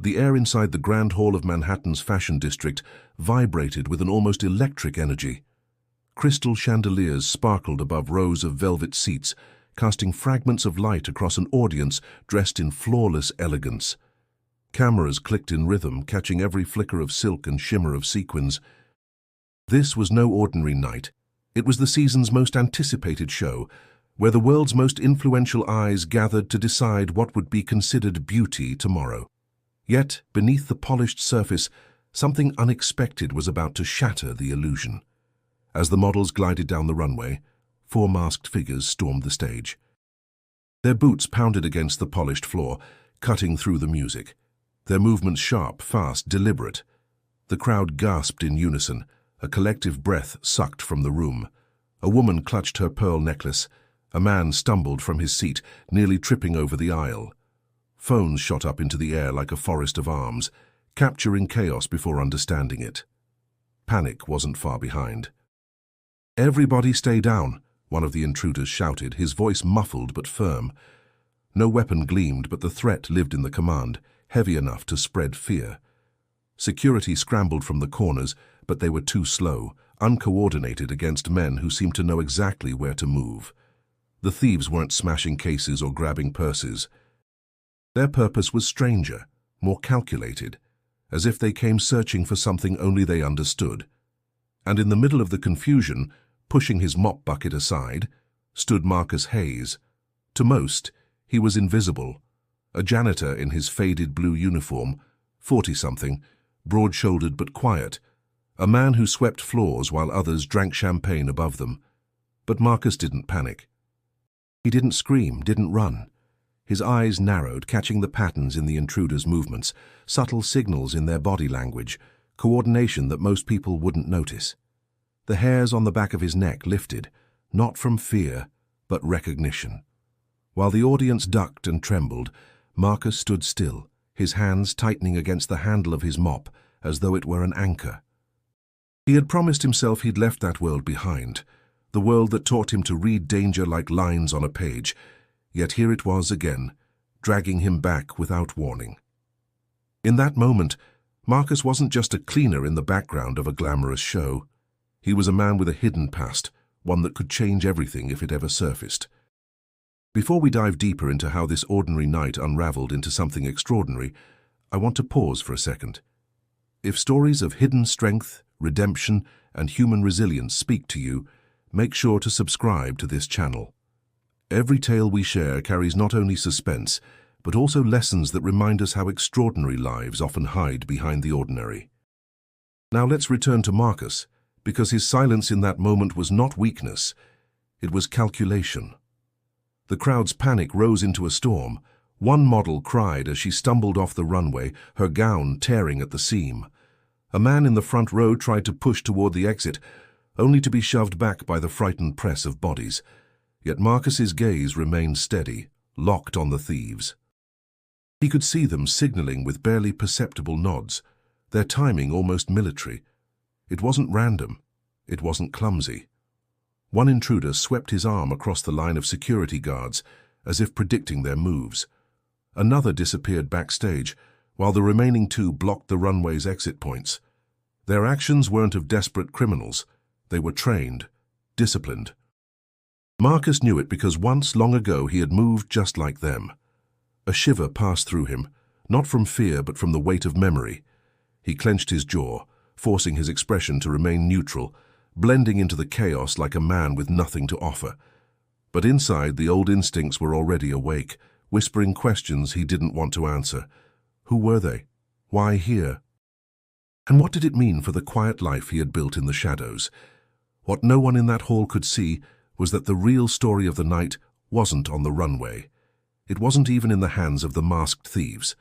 The air inside the Grand Hall of Manhattan's fashion district vibrated with an almost electric energy. Crystal chandeliers sparkled above rows of velvet seats, casting fragments of light across an audience dressed in flawless elegance. Cameras clicked in rhythm, catching every flicker of silk and shimmer of sequins. This was no ordinary night. It was the season's most anticipated show, where the world's most influential eyes gathered to decide what would be considered beauty tomorrow. Yet, beneath the polished surface, something unexpected was about to shatter the illusion. As the models glided down the runway, 4 masked figures stormed the stage. Their boots pounded against the polished floor, cutting through the music. Their movements sharp, fast, deliberate. The crowd gasped in unison, a collective breath sucked from the room. A woman clutched her pearl necklace. A man stumbled from his seat, nearly tripping over the aisle. Phones shot up into the air like a forest of arms, capturing chaos before understanding it. Panic wasn't far behind. "Everybody stay down," one of the intruders shouted, his voice muffled but firm. No weapon gleamed, but the threat lived in the command, heavy enough to spread fear. Security scrambled from the corners, but they were too slow, uncoordinated against men who seemed to know exactly where to move. The thieves weren't smashing cases or grabbing purses. Their purpose was stranger, more calculated, as if they came searching for something only they understood. And in the middle of the confusion, pushing his mop bucket aside, stood Marcus Hayes. To most, he was invisible, a janitor in his faded blue uniform, 40-something, broad-shouldered but quiet, a man who swept floors while others drank champagne above them. But Marcus didn't panic. He didn't scream, didn't run. His eyes narrowed, catching the patterns in the intruders' movements, subtle signals in their body language, coordination that most people wouldn't notice. The hairs on the back of his neck lifted, not from fear, but recognition. While the audience ducked and trembled, Marcus stood still, his hands tightening against the handle of his mop, as though it were an anchor. He had promised himself he'd left that world behind, the world that taught him to read danger like lines on a page, yet here it was again, dragging him back without warning. In that moment, Marcus wasn't just a cleaner in the background of a glamorous show. He was a man with a hidden past, one that could change everything if it ever surfaced. Before we dive deeper into how this ordinary night unraveled into something extraordinary, I want to pause for a second. If stories of hidden strength, redemption, and human resilience speak to you, make sure to subscribe to this channel. Every tale we share carries not only suspense, but also lessons that remind us how extraordinary lives often hide behind the ordinary. Now let's return to Marcus, because his silence in that moment was not weakness, it was calculation. The crowd's panic rose into a storm. One model cried as she stumbled off the runway, her gown tearing at the seam. A man in the front row tried to push toward the exit, only to be shoved back by the frightened press of bodies. Yet Marcus's gaze remained steady, locked on the thieves. He could see them signaling with barely perceptible nods, their timing almost military. It wasn't random. It wasn't clumsy. One intruder swept his arm across the line of security guards, as if predicting their moves. Another disappeared backstage, while the remaining 2 blocked the runway's exit points. Their actions weren't of desperate criminals. They were trained, disciplined. Marcus knew it because once, long ago, he had moved just like them. A shiver passed through him, not from fear but from the weight of memory. He clenched his jaw, forcing his expression to remain neutral, blending into the chaos like a man with nothing to offer. But inside, the old instincts were already awake, whispering questions he didn't want to answer. Who were they? Why here? And what did it mean for the quiet life he had built in the shadows? What no one in that hall could see was that the real story of the night wasn't on the runway. It wasn't even in the hands of the masked thieves.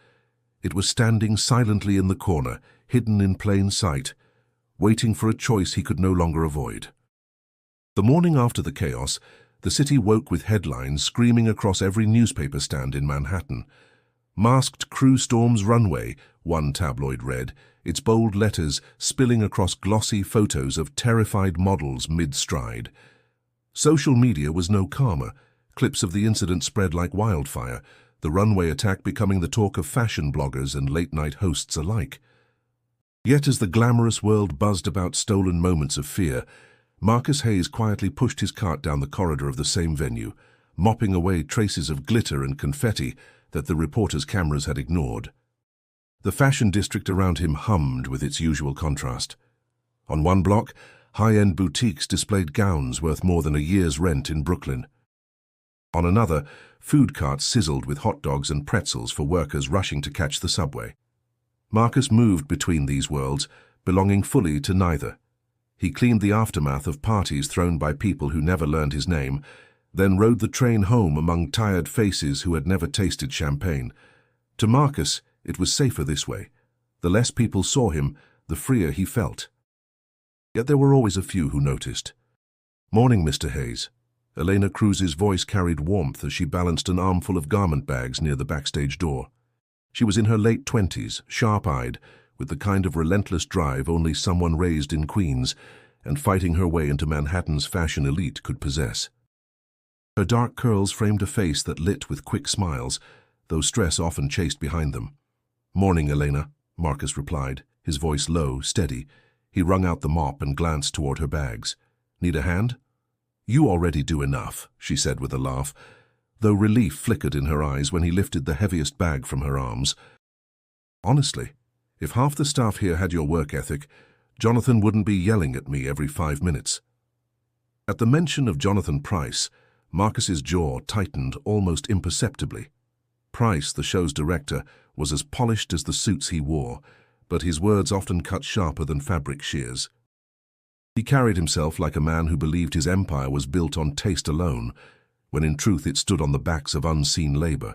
It was standing silently in the corner, hidden in plain sight, waiting for a choice he could no longer avoid. The morning after the chaos, the city woke with headlines screaming across every newspaper stand in Manhattan. "Masked crew storms runway," one tabloid read, its bold letters spilling across glossy photos of terrified models mid-stride. Social media was no calmer. Clips of the incident spread like wildfire, the runway attack becoming the talk of fashion bloggers and late-night hosts alike. Yet as the glamorous world buzzed about stolen moments of fear, Marcus Hayes quietly pushed his cart down the corridor of the same venue, mopping away traces of glitter and confetti that the reporters' cameras had ignored. The fashion district around him hummed with its usual contrast. On one block, high-end boutiques displayed gowns worth more than a year's rent in Brooklyn. On another, food carts sizzled with hot dogs and pretzels for workers rushing to catch the subway. Marcus moved between these worlds, belonging fully to neither. He cleaned the aftermath of parties thrown by people who never learned his name, then rode the train home among tired faces who had never tasted champagne. To Marcus, it was safer this way. The less people saw him, the freer he felt. Yet there were always a few who noticed. "Morning, Mr. Hayes." Elena Cruz's voice carried warmth as she balanced an armful of garment bags near the backstage door. She was in her late 20s, sharp-eyed, with the kind of relentless drive only someone raised in Queens and fighting her way into Manhattan's fashion elite could possess. Her dark curls framed a face that lit with quick smiles, though stress often chased behind them. "Morning, Elena," Marcus replied, his voice low, steady. He wrung out the mop and glanced toward her bags. "Need a hand?" "You already do enough," she said with a laugh, though relief flickered in her eyes when he lifted the heaviest bag from her arms. "Honestly, if half the staff here had your work ethic, Jonathan wouldn't be yelling at me every 5 minutes." At the mention of Jonathan Pryce, Marcus's jaw tightened almost imperceptibly. Pryce, the show's director, was as polished as the suits he wore, but his words often cut sharper than fabric shears. He carried himself like a man who believed his empire was built on taste alone, when in truth it stood on the backs of unseen labor.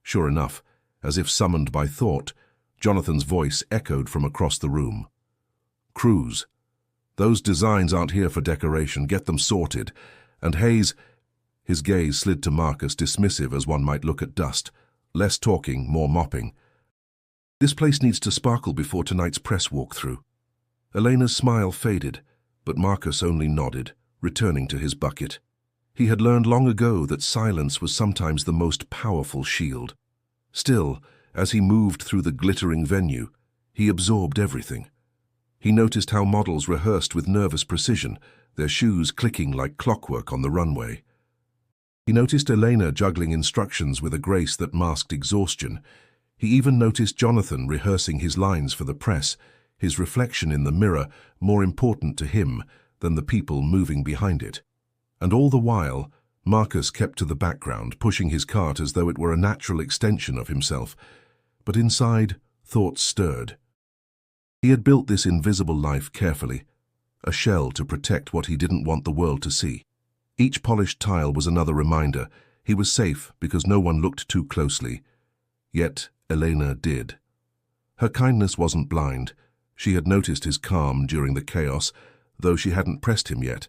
Sure enough, as if summoned by thought, Jonathan's voice echoed from across the room. "Cruz, those designs aren't here for decoration. Get them sorted." And Hayes, his gaze slid to Marcus, dismissive as one might look at dust. Less talking, more mopping. "This place needs to sparkle before tonight's press walk-through." Elena's smile faded, but Marcus only nodded, returning to his bucket. He had learned long ago that silence was sometimes the most powerful shield. Still, as he moved through the glittering venue, he absorbed everything. He noticed how models rehearsed with nervous precision, their shoes clicking like clockwork on the runway. He noticed Elena juggling instructions with a grace that masked exhaustion. He even noticed Jonathan rehearsing his lines for the press, his reflection in the mirror more important to him than the people moving behind it. And all the while, Marcus kept to the background, pushing his cart as though it were a natural extension of himself. But inside, thoughts stirred. He had built this invisible life carefully, a shell to protect what he didn't want the world to see. Each polished tile was another reminder. He was safe because no one looked too closely. Yet Elena did. Her kindness wasn't blind. She had noticed his calm during the chaos, though she hadn't pressed him yet.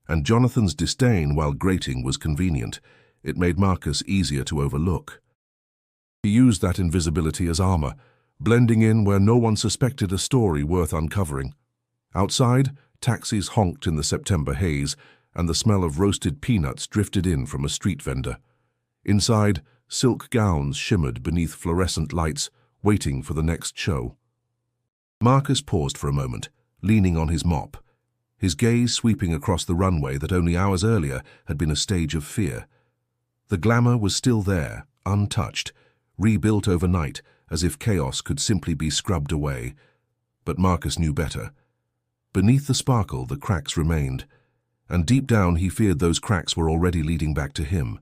And Jonathan's disdain, while grating, was convenient. It made Marcus easier to overlook. He used that invisibility as armor, blending in where no one suspected a story worth uncovering. Outside, taxis honked in the September haze, and the smell of roasted peanuts drifted in from a street vendor. Inside, silk gowns shimmered beneath fluorescent lights, waiting for the next show. Marcus paused for a moment, leaning on his mop, his gaze sweeping across the runway that only hours earlier had been a stage of fear. The glamour was still there, untouched, rebuilt overnight, as if chaos could simply be scrubbed away. But Marcus knew better. Beneath the sparkle, the cracks remained, and deep down he feared those cracks were already leading back to him.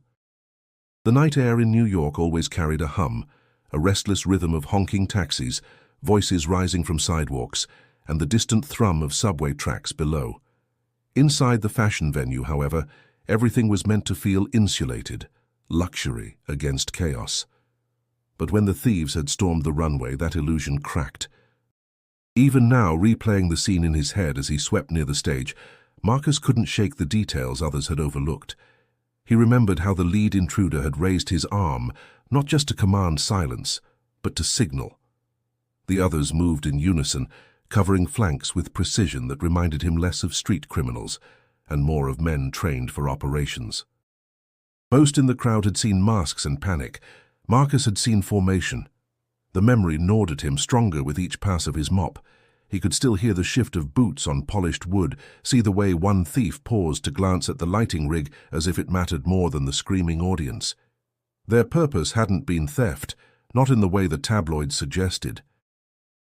The night air in New York always carried a hum, a restless rhythm of honking taxis, voices rising from sidewalks, and the distant thrum of subway tracks below. Inside the fashion venue, however, everything was meant to feel insulated, luxury against chaos. But when the thieves had stormed the runway, that illusion cracked. Even now, replaying the scene in his head as he swept near the stage, Marcus couldn't shake the details others had overlooked. He remembered how the lead intruder had raised his arm, not just to command silence, but to signal. The others moved in unison, covering flanks with precision that reminded him less of street criminals and more of men trained for operations. Most in the crowd had seen masks and panic, Marcus had seen formation. The memory gnawed at him stronger with each pass of his mop. He could still hear the shift of boots on polished wood, see the way one thief paused to glance at the lighting rig as if it mattered more than the screaming audience. Their purpose hadn't been theft, not in the way the tabloids suggested.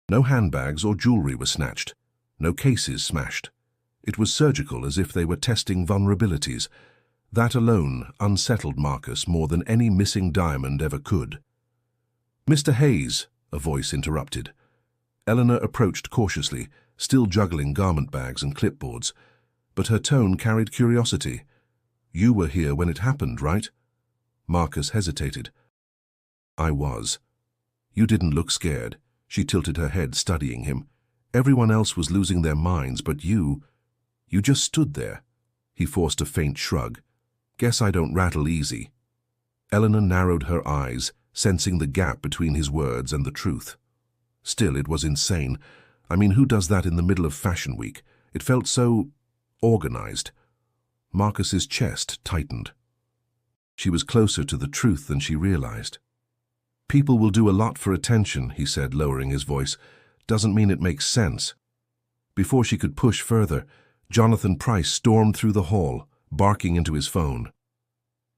No handbags or jewelry were snatched, no cases smashed. It was surgical, as if they were testing vulnerabilities. That alone unsettled Marcus more than any missing diamond ever could. "Mr. Hayes," a voice interrupted. Eleanor approached cautiously, still juggling garment bags and clipboards, but her tone carried curiosity. "You were here when it happened, right?" Marcus hesitated. "I was." "You didn't look scared." She tilted her head, studying him. "Everyone else was losing their minds, but you just stood there." He forced a faint shrug. "Guess I don't rattle easy." Eleanor narrowed her eyes, sensing the gap between his words and the truth. Still, it was insane. I mean, who does that in the middle of Fashion Week? It felt so organized. Marcus's chest tightened. She was closer to the truth than she realized. "People will do a lot for attention," he said, lowering his voice. "Doesn't mean it makes sense." Before she could push further, Jonathan Price stormed through the hall, barking into his phone.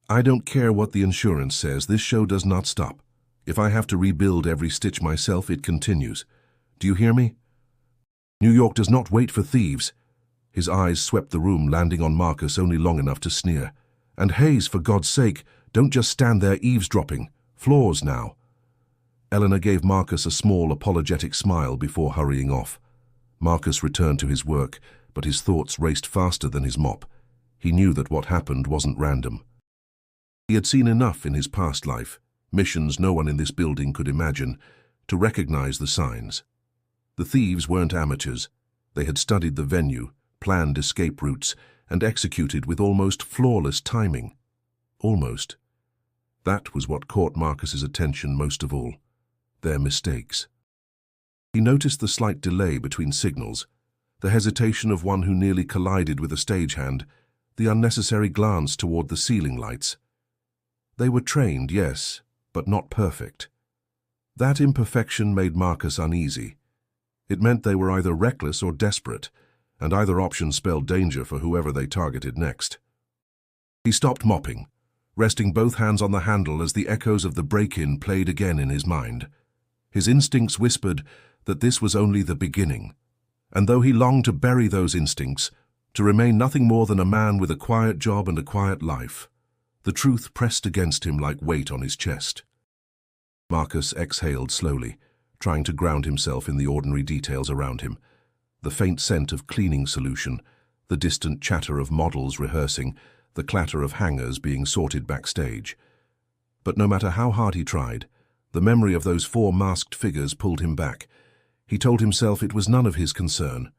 "I don't care what the insurance says, this show does not stop. If I have to rebuild every stitch myself, it continues. Do you hear me? New York does not wait for thieves." His eyes swept the room, landing on Marcus only long enough to sneer. "And Hayes, for God's sake, don't just stand there eavesdropping. Floors now." Eleanor gave Marcus a small, apologetic smile before hurrying off. Marcus returned to his work, but his thoughts raced faster than his mop. He knew that what happened wasn't random. He had seen enough in his past life, missions no one in this building could imagine, to recognize the signs. The thieves weren't amateurs. They had studied the venue, planned escape routes, and executed with almost flawless timing. Almost. That was what caught Marcus's attention most of all. Their mistakes. He noticed the slight delay between signals, the hesitation of one who nearly collided with a stagehand, the unnecessary glance toward the ceiling lights. They were trained, yes, but not perfect. That imperfection made Marcus uneasy. It meant they were either reckless or desperate, and either option spelled danger for whoever they targeted next. He stopped mopping, resting both hands on the handle as the echoes of the break-in played again in his mind. His instincts whispered that this was only the beginning, and though he longed to bury those instincts, to remain nothing more than a man with a quiet job and a quiet life, the truth pressed against him like weight on his chest. Marcus exhaled slowly, trying to ground himself in the ordinary details around him. The faint scent of cleaning solution, the distant chatter of models rehearsing, the clatter of hangers being sorted backstage. But no matter how hard he tried, the memory of those 4 masked figures pulled him back. He told himself it was none of his concern.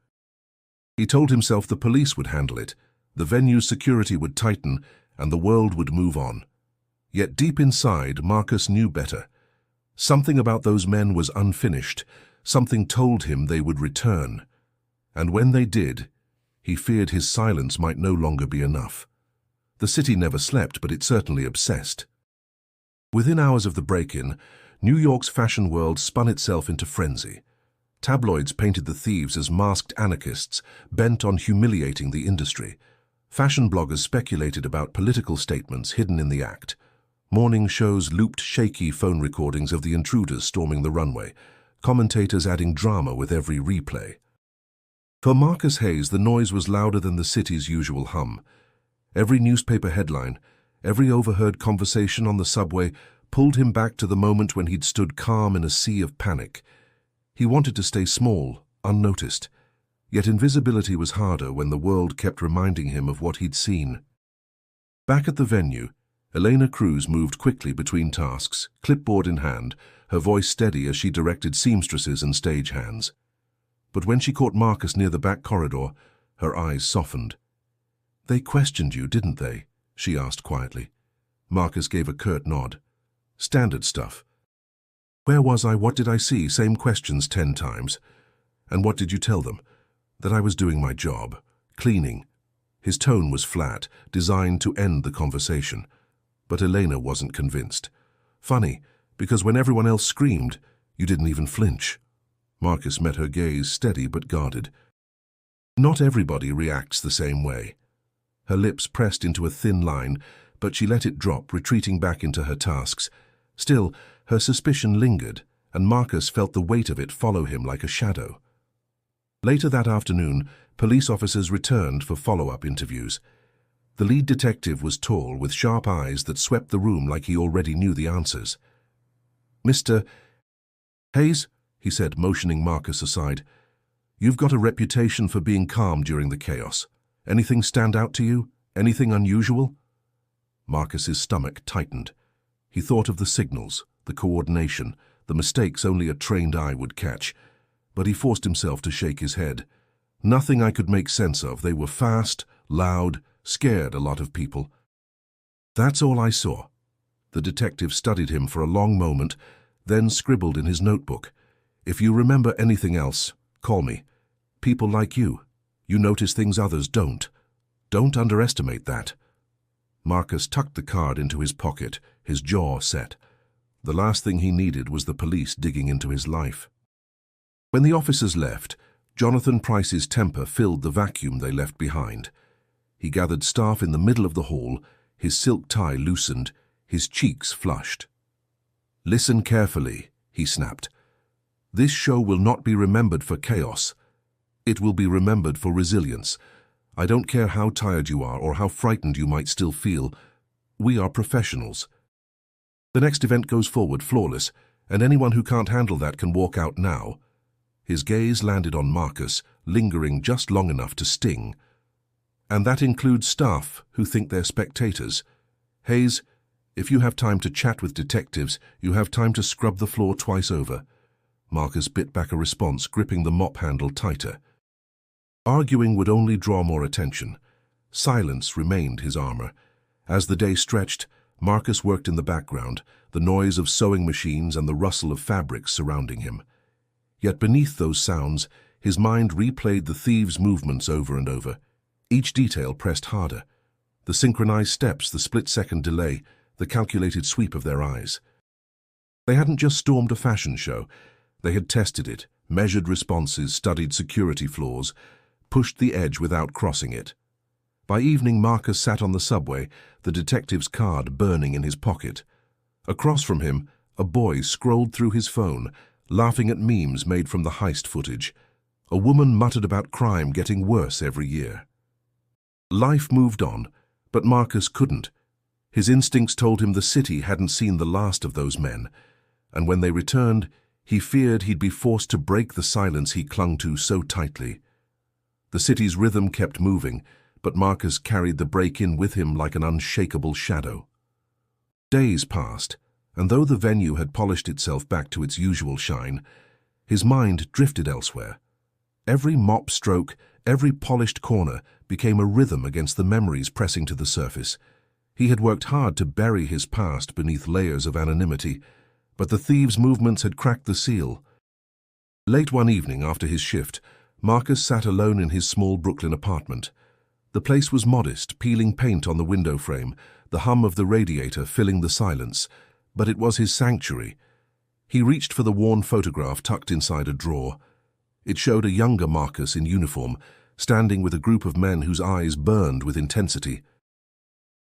He told himself the police would handle it, the venue's security would tighten, and the world would move on. Yet deep inside, Marcus knew better. Something about those men was unfinished. Something told him they would return. And when they did, he feared his silence might no longer be enough. The city never slept, but it certainly obsessed. Within hours of the break-in, New York's fashion world spun itself into frenzy. Tabloids painted the thieves as masked anarchists, bent on humiliating the industry. Fashion bloggers speculated about political statements hidden in the act. Morning shows looped shaky phone recordings of the intruders storming the runway, commentators adding drama with every replay. For Marcus Hayes, the noise was louder than the city's usual hum. Every newspaper headline, every overheard conversation on the subway pulled him back to the moment when he'd stood calm in a sea of panic. He wanted to stay small, unnoticed. Yet invisibility was harder when the world kept reminding him of what he'd seen. Back at the venue, Elena Cruz moved quickly between tasks, clipboard in hand, her voice steady as she directed seamstresses and stagehands. But when she caught Marcus near the back corridor, her eyes softened. "They questioned you, didn't they?" she asked quietly. Marcus gave a curt nod. "Standard stuff." "Where was I? What did I see?" Same questions 10 times. "And what did you tell them?" "That I was doing my job. Cleaning." His tone was flat, designed to end the conversation. But Elena wasn't convinced. Funny, because when everyone else screamed, you didn't even flinch. Marcus met her gaze, steady but guarded. Not everybody reacts the same way. Her lips pressed into a thin line, but she let it drop, retreating back into her tasks. Still, her suspicion lingered, and Marcus felt the weight of it follow him like a shadow. Later that afternoon, police officers returned for follow-up interviews. The lead detective was tall, with sharp eyes that swept the room like he already knew the answers. "Mr. Hayes," he said, motioning Marcus aside, "you've got a reputation for being calm during the chaos. Anything stand out to you? Anything unusual?" Marcus's stomach tightened. He thought of the signals, the coordination, the mistakes only a trained eye would catch, but he forced himself to shake his head. Nothing I could make sense of. They were fast, loud, scared a lot of people. "That's all I saw." The detective studied him for a long moment, then scribbled in his notebook. "If you remember anything else, call me. People like you. You notice things others don't. Don't underestimate that." Marcus tucked the card into his pocket, his jaw set. The last thing he needed was the police digging into his life. When the officers left, Jonathan Price's temper filled the vacuum they left behind. He gathered staff in the middle of the hall, his silk tie loosened, his cheeks flushed. "Listen carefully," he snapped. "This show will not be remembered for chaos. It will be remembered for resilience. I don't care how tired you are or how frightened you might still feel. We are professionals. The next event goes forward flawless, and anyone who can't handle that can walk out now." His gaze landed on Marcus, lingering just long enough to sting. "And that includes staff who think they're spectators. Hayes, if you have time to chat with detectives, you have time to scrub the floor twice over." Marcus bit back a response, gripping the mop handle tighter. Arguing would only draw more attention. Silence remained his armor. As the day stretched, Marcus worked in the background, the noise of sewing machines and the rustle of fabrics surrounding him. Yet beneath those sounds, his mind replayed the thieves' movements over and over. Each detail pressed harder. The synchronized steps, the split-second delay, the calculated sweep of their eyes. They hadn't just stormed a fashion show. They had tested it, measured responses, studied security flaws, pushed the edge without crossing it. By evening, Marcus sat on the subway, the detective's card burning in his pocket. Across from him, a boy scrolled through his phone, laughing at memes made from the heist footage. A woman muttered about crime getting worse every year. Life moved on, but Marcus couldn't. His instincts told him the city hadn't seen the last of those men, and when they returned, he feared he'd be forced to break the silence he clung to so tightly. The city's rhythm kept moving, but Marcus carried the break-in with him like an unshakable shadow. Days passed, and though the venue had polished itself back to its usual shine, his mind drifted elsewhere. Every mop stroke, every polished corner became a rhythm against the memories pressing to the surface. He had worked hard to bury his past beneath layers of anonymity, but the thieves' movements had cracked the seal. Late one evening after his shift, Marcus sat alone in his small Brooklyn apartment. The place was modest, peeling paint on the window frame, the hum of the radiator filling the silence, but it was his sanctuary. He reached for the worn photograph tucked inside a drawer. It showed a younger Marcus in uniform, standing with a group of men whose eyes burned with intensity.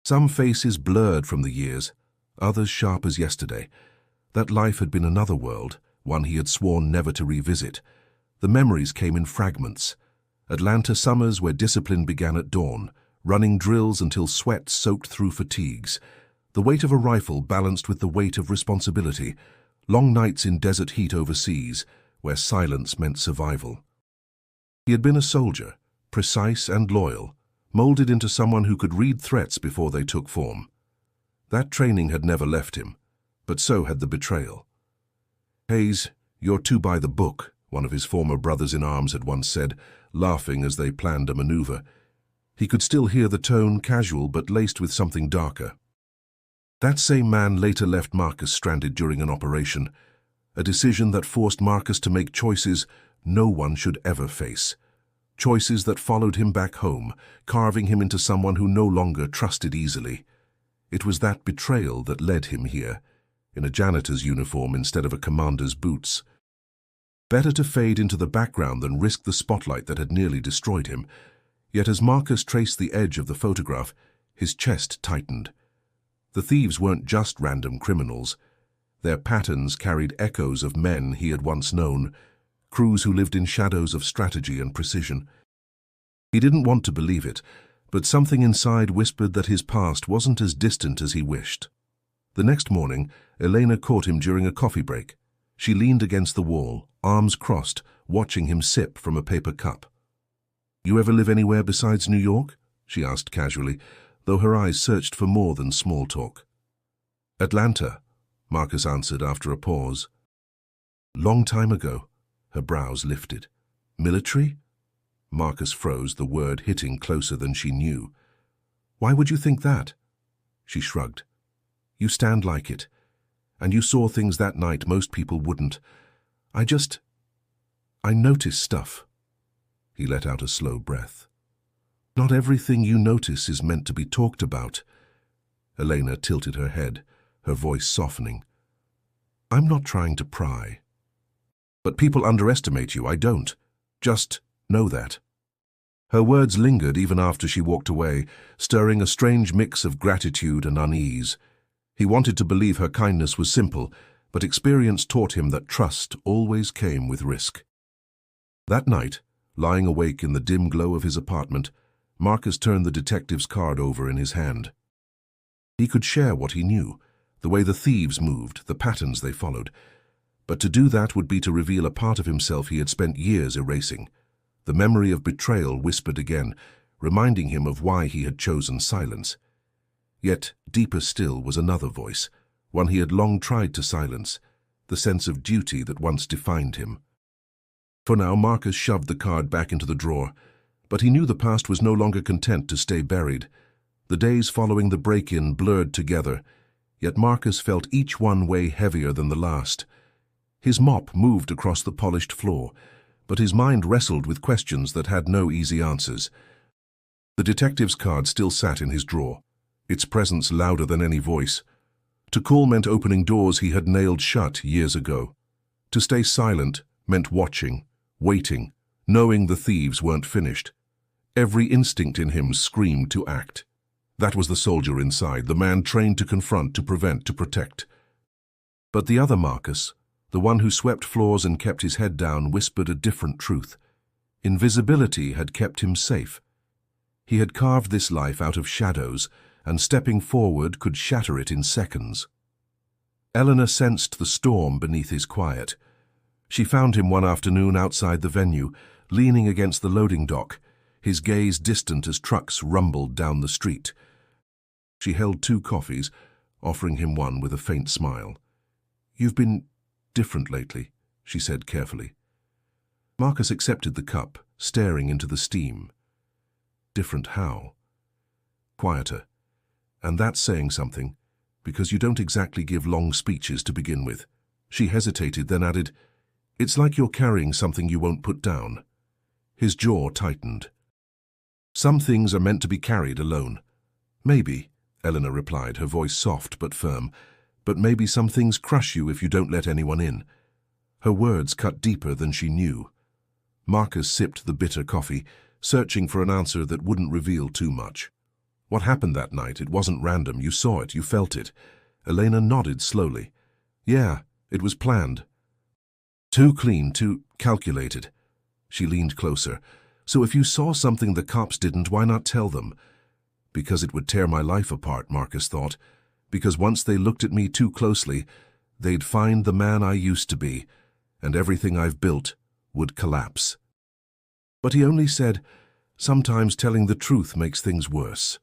Some faces blurred from the years, others sharp as yesterday. That life had been another world, one he had sworn never to revisit. The memories came in fragments. Atlanta summers where discipline began at dawn, running drills until sweat soaked through fatigues. The weight of a rifle balanced with the weight of responsibility. Long nights in desert heat overseas, where silence meant survival. He had been a soldier, precise and loyal, molded into someone who could read threats before they took form. That training had never left him, but so had the betrayal. "Hayes, you're too by the book," one of his former brothers-in-arms had once said, laughing as they planned a maneuver. He could still hear the tone, casual but laced with something darker. That same man later left Marcus stranded during an operation, a decision that forced Marcus to make choices no one should ever face. Choices that followed him back home, carving him into someone who no longer trusted easily. It was that betrayal that led him here. in a janitor's uniform instead of a commander's boots. Better to fade into the background than risk the spotlight that had nearly destroyed him. Yet as Marcus traced the edge of the photograph, his chest tightened. The thieves weren't just random criminals. Their patterns carried echoes of men he had once known, crews who lived in shadows of strategy and precision. He didn't want to believe it, but something inside whispered that his past wasn't as distant as he wished. The next morning, Elena caught him during a coffee break. She leaned against the wall, arms crossed, watching him sip from a paper cup. "You ever live anywhere besides New York?" she asked casually, though her eyes searched for more than small talk. "Atlanta," Marcus answered after a pause. "Long time ago." Her brows lifted. "Military?" Marcus froze, the word hitting closer than she knew. "Why would you think that?" She shrugged. "You stand like it. And you saw things that night most people wouldn't. I notice stuff." He let out a slow breath. "Not everything you notice is meant to be talked about." Elena tilted her head, her voice softening. "I'm not trying to pry. But people underestimate you, I don't. Just know that." Her words lingered even after she walked away, stirring a strange mix of gratitude and unease. He wanted to believe her kindness was simple, but experience taught him that trust always came with risk. That night, lying awake in the dim glow of his apartment, Marcus turned the detective's card over in his hand. He could share what he knew, the way the thieves moved, the patterns they followed. But to do that would be to reveal a part of himself he had spent years erasing. The memory of betrayal whispered again, reminding him of why he had chosen silence. Yet, deeper still was another voice, one he had long tried to silence, the sense of duty that once defined him. For now, Marcus shoved the card back into the drawer, but he knew the past was no longer content to stay buried. The days following the break-in blurred together, yet Marcus felt each one weigh heavier than the last. His mop moved across the polished floor, but his mind wrestled with questions that had no easy answers. The detective's card still sat in his drawer, its presence louder than any voice. To call meant opening doors he had nailed shut years ago. To stay silent meant watching, waiting, knowing the thieves weren't finished. Every instinct in him screamed to act. That was the soldier inside, the man trained to confront, to prevent, to protect. But the other Marcus, the one who swept floors and kept his head down, whispered a different truth. Invisibility had kept him safe. He had carved this life out of shadows, and stepping forward could shatter it in seconds. Eleanor sensed the storm beneath his quiet. She found him one afternoon outside the venue, leaning against the loading dock, his gaze distant as trucks rumbled down the street. She held 2 coffees, offering him one with a faint smile. "You've been different lately," she said carefully. Marcus accepted the cup, staring into the steam. "Different how?" "Quieter. And that's saying something, because you don't exactly give long speeches to begin with." She hesitated, then added, "It's like you're carrying something you won't put down." His jaw tightened. "Some things are meant to be carried alone." "Maybe," Eleanor replied, her voice soft but firm, "but maybe some things crush you if you don't let anyone in." Her words cut deeper than she knew. Marcus sipped the bitter coffee, searching for an answer that wouldn't reveal too much. "What happened that night? It wasn't random. You saw it, you felt it." Elena nodded slowly. "Yeah, it was planned. Too clean, too calculated." She leaned closer. "So if you saw something the cops didn't, why not tell them?" "Because it would tear my life apart," Marcus thought. "Because once they looked at me too closely, they'd find the man I used to be, and everything I've built would collapse." But he only said, "Sometimes telling the truth makes things worse."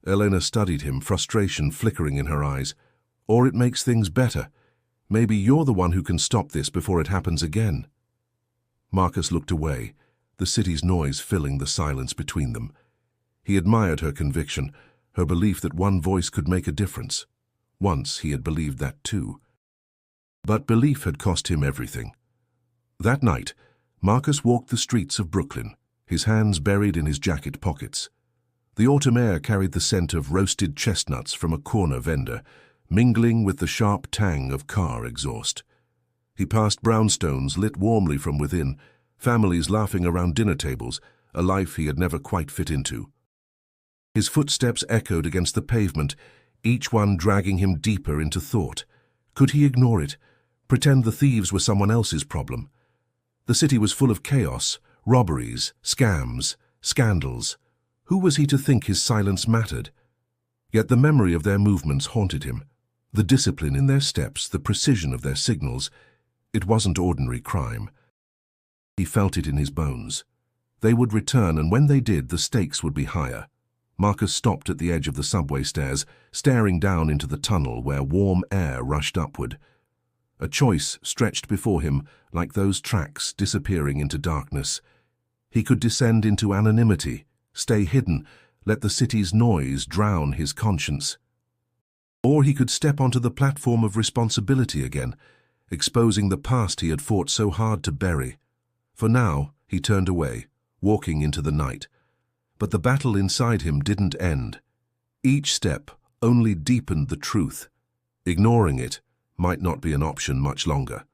Elena studied him, frustration flickering in her eyes. "Or it makes things better. Maybe you're the one who can stop this before it happens again." Marcus looked away, the city's noise filling the silence between them. He admired her conviction, her belief that one voice could make a difference. Once he had believed that too. But belief had cost him everything. That night, Marcus walked the streets of Brooklyn, his hands buried in his jacket pockets. The autumn air carried the scent of roasted chestnuts from a corner vendor, mingling with the sharp tang of car exhaust. He passed brownstones lit warmly from within, families laughing around dinner tables, a life he had never quite fit into. His footsteps echoed against the pavement, each one dragging him deeper into thought. Could he ignore it, pretend the thieves were someone else's problem? The city was full of chaos, robberies, scams, scandals. Who was he to think his silence mattered? Yet the memory of their movements haunted him. The discipline in their steps, the precision of their signals. It wasn't ordinary crime. He felt it in his bones. They would return, and when they did, the stakes would be higher. Marcus stopped at the edge of the subway stairs, staring down into the tunnel where warm air rushed upward. A choice stretched before him, like those tracks disappearing into darkness. He could descend into anonymity, stay hidden, let the city's noise drown his conscience. Or he could step onto the platform of responsibility again, exposing the past he had fought so hard to bury. For now, he turned away, walking into the night. But the battle inside him didn't end. Each step only deepened the truth. Ignoring it might not be an option much longer.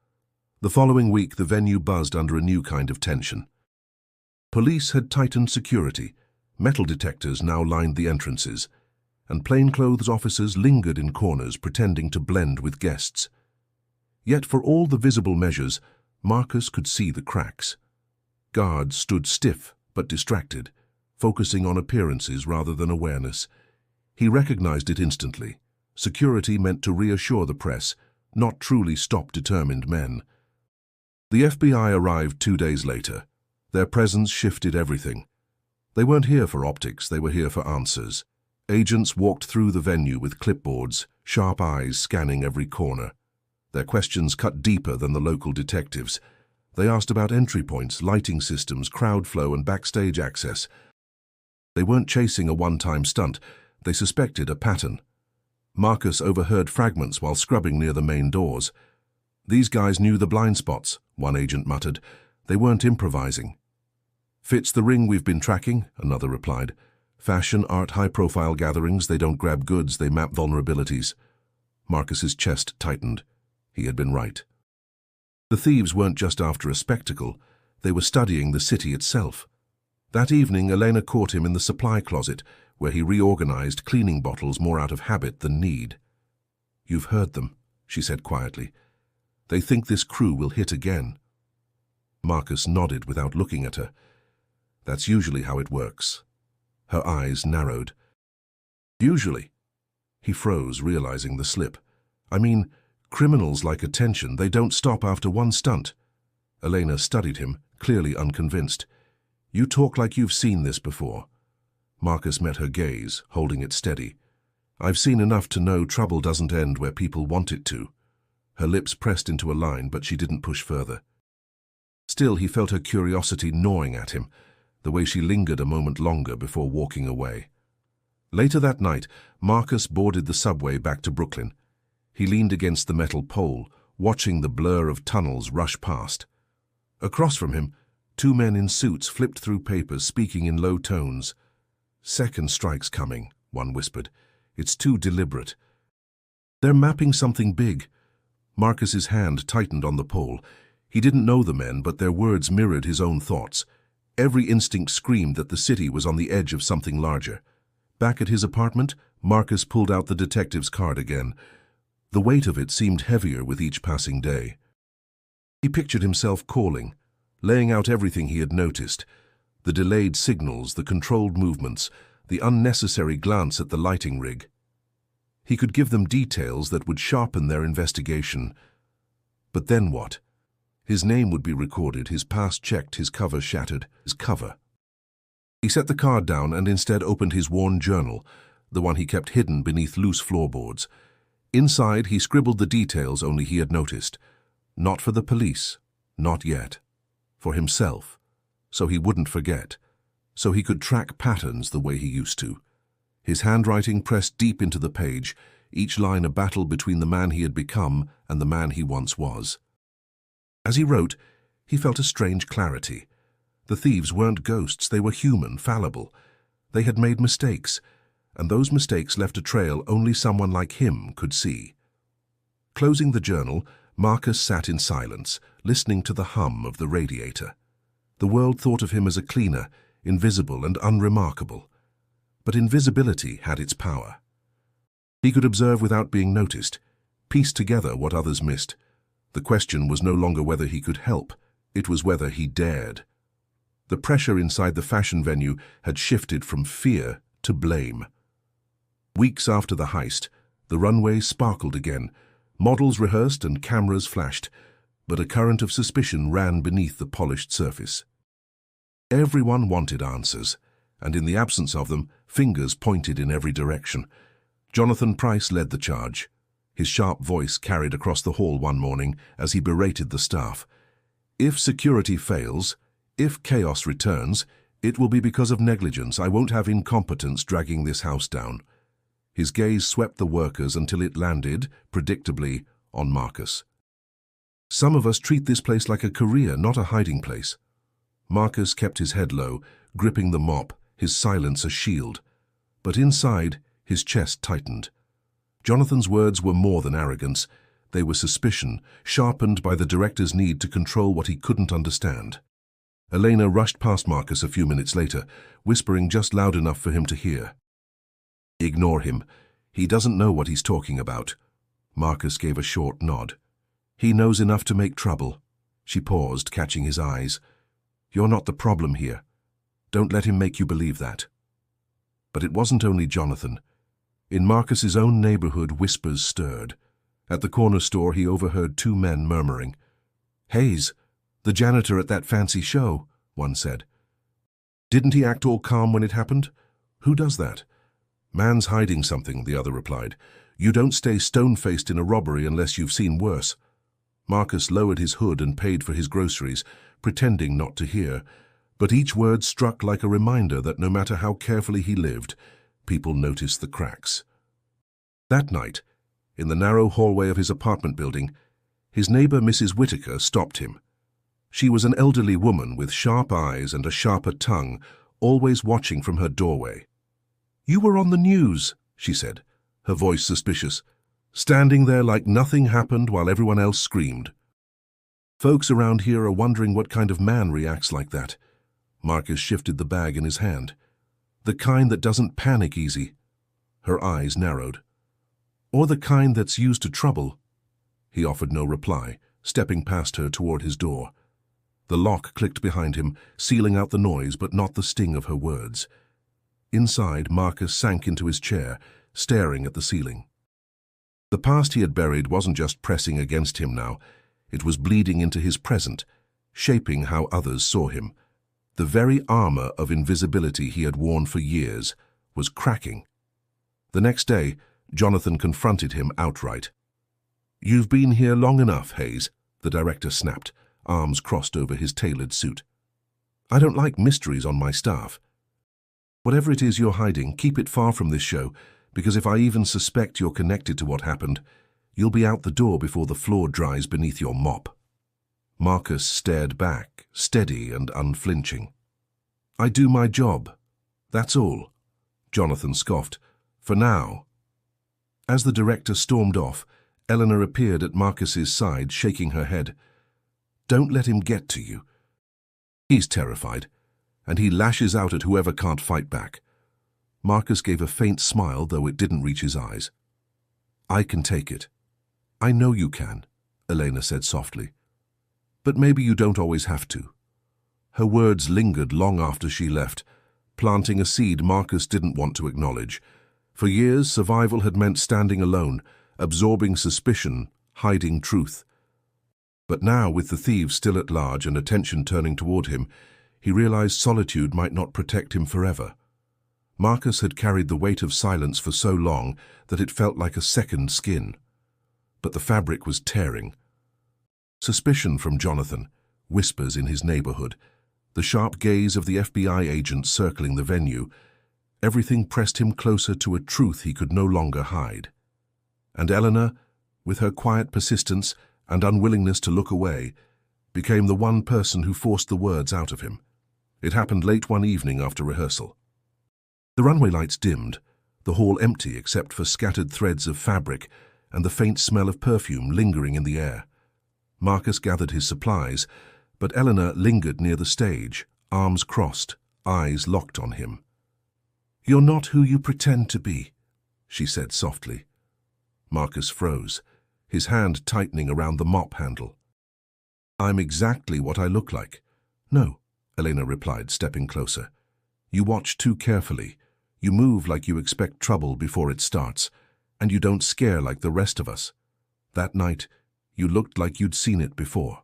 The following week, the venue buzzed under a new kind of tension. Police had tightened security, metal detectors now lined the entrances, and plainclothes officers lingered in corners pretending to blend with guests. Yet for all the visible measures, Marcus could see the cracks. Guards stood stiff but distracted, focusing on appearances rather than awareness. He recognized it instantly. Security meant to reassure the press, not truly stop determined men. The FBI arrived 2 days later. Their presence shifted everything. They weren't here for optics, they were here for answers. Agents walked through the venue with clipboards, sharp eyes scanning every corner. Their questions cut deeper than the local detectives. They asked about entry points, lighting systems, crowd flow, and backstage access. They weren't chasing a one-time stunt. They suspected a pattern. Marcus overheard fragments while scrubbing near the main doors. "These guys knew the blind spots," one agent muttered. "They weren't improvising." "Fits the ring we've been tracking," another replied. "Fashion, art, high-profile gatherings, they don't grab goods, they map vulnerabilities." Marcus's chest tightened. He had been right. The thieves weren't just after a spectacle. They were studying the city itself. That evening, Elena caught him in the supply closet, where he reorganized cleaning bottles more out of habit than need. "You've heard them," she said quietly. "They think this crew will hit again." Marcus nodded without looking at her. "That's usually how it works." Her eyes narrowed. "Usually?" He froze, realizing the slip. "I mean, criminals like attention. They don't stop after one stunt." Elena studied him, clearly unconvinced. "You talk like you've seen this before." Marcus met her gaze, holding it steady. "I've seen enough to know trouble doesn't end where people want it to." Her lips pressed into a line, but she didn't push further. Still, he felt her curiosity gnawing at him, the way she lingered a moment longer before walking away. Later that night, Marcus boarded the subway back to Brooklyn. He leaned against the metal pole, watching the blur of tunnels rush past. Across from him, 2 men in suits flipped through papers, speaking in low tones. "Second strike's coming," one whispered. "It's too deliberate." "They're mapping something big." Marcus's hand tightened on the pole. He didn't know the men, but their words mirrored his own thoughts. Every instinct screamed that the city was on the edge of something larger. Back at his apartment, Marcus pulled out the detective's card again. The weight of it seemed heavier with each passing day. He pictured himself calling, laying out everything he had noticed. The delayed signals, the controlled movements, the unnecessary glance at the lighting rig. He could give them details that would sharpen their investigation. But then what? His name would be recorded, his past checked, his cover shattered. His cover. He set the card down and instead opened his worn journal, the one he kept hidden beneath loose floorboards. Inside, he scribbled the details only he had noticed. Not for the police, not yet. For himself, so he wouldn't forget, so he could track patterns the way he used to. His handwriting pressed deep into the page, each line a battle between the man he had become and the man he once was. As he wrote, he felt a strange clarity. The thieves weren't ghosts, they were human, fallible. They had made mistakes, and those mistakes left a trail only someone like him could see. Closing the journal, Marcus sat in silence, listening to the hum of the radiator. The world thought of him as a cleaner, invisible and unremarkable. But invisibility had its power. He could observe without being noticed, piece together what others missed. The question was no longer whether he could help, it was whether he dared. The pressure inside the fashion venue had shifted from fear to blame. Weeks after the heist, the runway sparkled again. Models rehearsed and cameras flashed, but a current of suspicion ran beneath the polished surface. Everyone wanted answers, and in the absence of them, fingers pointed in every direction. Jonathan Price led the charge. His sharp voice carried across the hall one morning as he berated the staff. If security fails, if chaos returns, it will be because of negligence. I won't have incompetence dragging this house down. His gaze swept the workers until it landed, predictably, on Marcus. Some of us treat this place like a career, not a hiding place. Marcus kept his head low, gripping the mop, his silence a shield. But inside, his chest tightened. Jonathan's words were more than arrogance. They were suspicion, sharpened by the director's need to control what he couldn't understand. Elena rushed past Marcus a few minutes later, whispering just loud enough for him to hear. "Ignore him. He doesn't know what he's talking about." Marcus gave a short nod. "He knows enough to make trouble." She paused, catching his eyes. "You're not the problem here. Don't let him make you believe that." But it wasn't only Jonathan. In Marcus's own neighborhood, whispers stirred. At the corner store, he overheard two men murmuring. "Hayes, the janitor at that fancy show," one said. "Didn't he act all calm when it happened? Who does that?" "Man's hiding something," the other replied. "You don't stay stone-faced in a robbery unless you've seen worse." Marcus lowered his hood and paid for his groceries, pretending not to hear. But each word struck like a reminder that no matter how carefully he lived, people noticed the cracks. That night, in the narrow hallway of his apartment building, his neighbor Mrs. Whitaker stopped him. She was an elderly woman with sharp eyes and a sharper tongue, always watching from her doorway. "You were on the news," she said, her voice suspicious, standing there like nothing happened while everyone else screamed. "Folks around here are wondering what kind of man reacts like that." Marcus shifted the bag in his hand. "The kind that doesn't panic easy." Her eyes narrowed. "Or the kind that's used to trouble." He offered no reply, stepping past her toward his door. The lock clicked behind him, sealing out the noise but not the sting of her words. Inside, Marcus sank into his chair, staring at the ceiling. The past he had buried wasn't just pressing against him now. It was bleeding into his present, shaping how others saw him. The very armor of invisibility he had worn for years was cracking. The next day, Jonathan confronted him outright. "You've been here long enough, Hayes," the director snapped, arms crossed over his tailored suit. "I don't like mysteries on my staff. Whatever it is you're hiding, keep it far from this show, because if I even suspect you're connected to what happened, you'll be out the door before the floor dries beneath your mop." Marcus stared back, steady and unflinching. "I do my job. That's all," Jonathan scoffed. "For now." As the director stormed off, Eleanor appeared at Marcus's side, shaking her head. "Don't let him get to you. He's terrified, and he lashes out at whoever can't fight back." Marcus gave a faint smile, though it didn't reach his eyes. "I can take it." "I know you can," Elena said softly. "But maybe you don't always have to." Her words lingered long after she left, planting a seed Marcus didn't want to acknowledge. For years, survival had meant standing alone, absorbing suspicion, hiding truth. But now, with the thieves still at large and attention turning toward him, he realized solitude might not protect him forever. Marcus had carried the weight of silence for so long that it felt like a second skin. But the fabric was tearing. Suspicion from Jonathan, whispers in his neighborhood, the sharp gaze of the FBI agents circling the venue, everything pressed him closer to a truth he could no longer hide. And Eleanor, with her quiet persistence and unwillingness to look away, became the one person who forced the words out of him. It happened late one evening after rehearsal. The runway lights dimmed, the hall empty except for scattered threads of fabric and the faint smell of perfume lingering in the air. Marcus gathered his supplies, but Eleanor lingered near the stage, arms crossed, eyes locked on him. "You're not who you pretend to be," she said softly. Marcus froze, his hand tightening around the mop handle. "I'm exactly what I look like." "No," Elena replied, stepping closer. "You watch too carefully. You move like you expect trouble before it starts, and you don't scare like the rest of us. That night, you looked like you'd seen it before."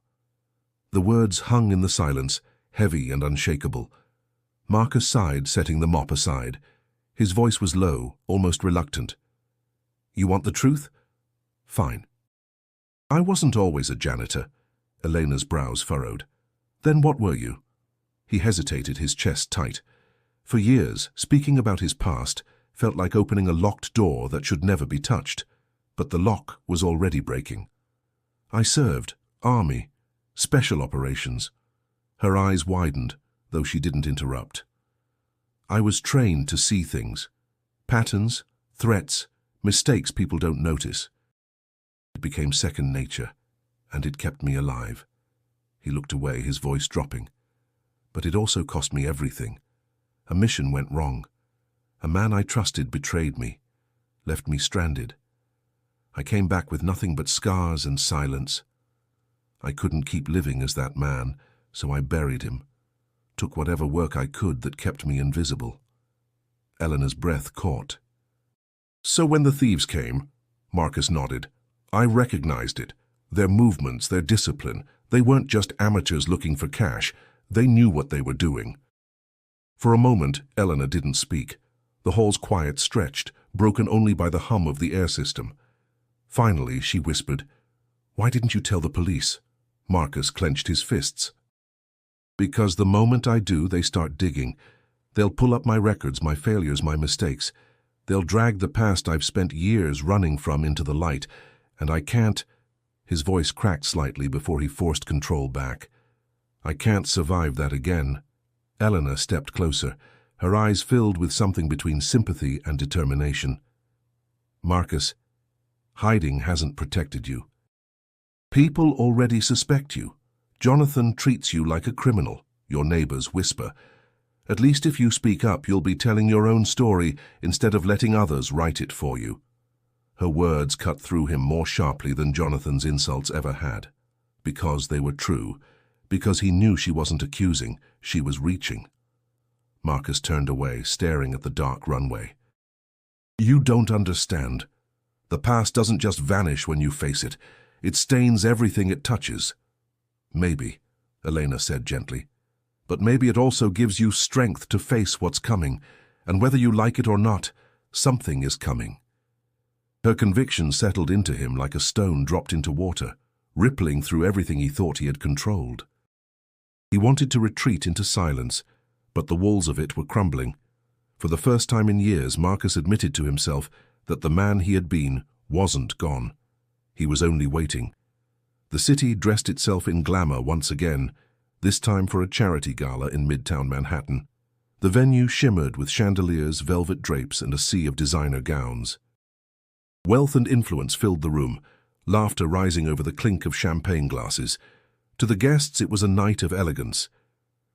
The words hung in the silence, heavy and unshakable. Marcus sighed, setting the mop aside. His voice was low, almost reluctant. "You want the truth? Fine. I wasn't always a janitor." Elena's brows furrowed. "Then what were you?" He hesitated, his chest tight. For years, speaking about his past felt like opening a locked door that should never be touched, but the lock was already breaking. "I served, army, special operations." Her eyes widened, though she didn't interrupt. "I was trained to see things. Patterns, threats, mistakes people don't notice. It became second nature, and it kept me alive." He looked away, his voice dropping. "But it also cost me everything. A mission went wrong. A man I trusted betrayed me, left me stranded. I came back with nothing but scars and silence. I couldn't keep living as that man, so I buried him. Took whatever work I could that kept me invisible." Eleanor's breath caught. "So when the thieves came," Marcus nodded, "I recognized it. Their movements, their discipline. They weren't just amateurs looking for cash. They knew what they were doing." For a moment, Eleanor didn't speak. The hall's quiet stretched, broken only by the hum of the air system. Finally, she whispered, "Why didn't you tell the police?" Marcus clenched his fists. "Because the moment I do, they start digging. They'll pull up my records, my failures, my mistakes. They'll drag the past I've spent years running from into the light, and I can't—" His voice cracked slightly before he forced control back. "I can't survive that again." Eleanor stepped closer, her eyes filled with something between sympathy and determination. "Marcus, hiding hasn't protected you. People already suspect you. Jonathan treats you like a criminal," your neighbors whisper. "At least if you speak up, you'll be telling your own story instead of letting others write it for you." Her words cut through him more sharply than Jonathan's insults ever had. Because they were true. Because he knew she wasn't accusing, she was reaching. Marcus turned away, staring at the dark runway. "You don't understand. The past doesn't just vanish when you face it. It stains everything it touches." "Maybe," Elena said gently. "But maybe it also gives you strength to face what's coming, and whether you like it or not, something is coming." Her conviction settled into him like a stone dropped into water, rippling through everything he thought he had controlled. He wanted to retreat into silence, but the walls of it were crumbling. For the first time in years, Marcus admitted to himself that the man he had been wasn't gone. He was only waiting. The city dressed itself in glamour once again, this time for a charity gala in Midtown Manhattan. The venue shimmered with chandeliers, velvet drapes, and a sea of designer gowns. Wealth and influence filled the room, laughter rising over the clink of champagne glasses. To the guests, it was a night of elegance.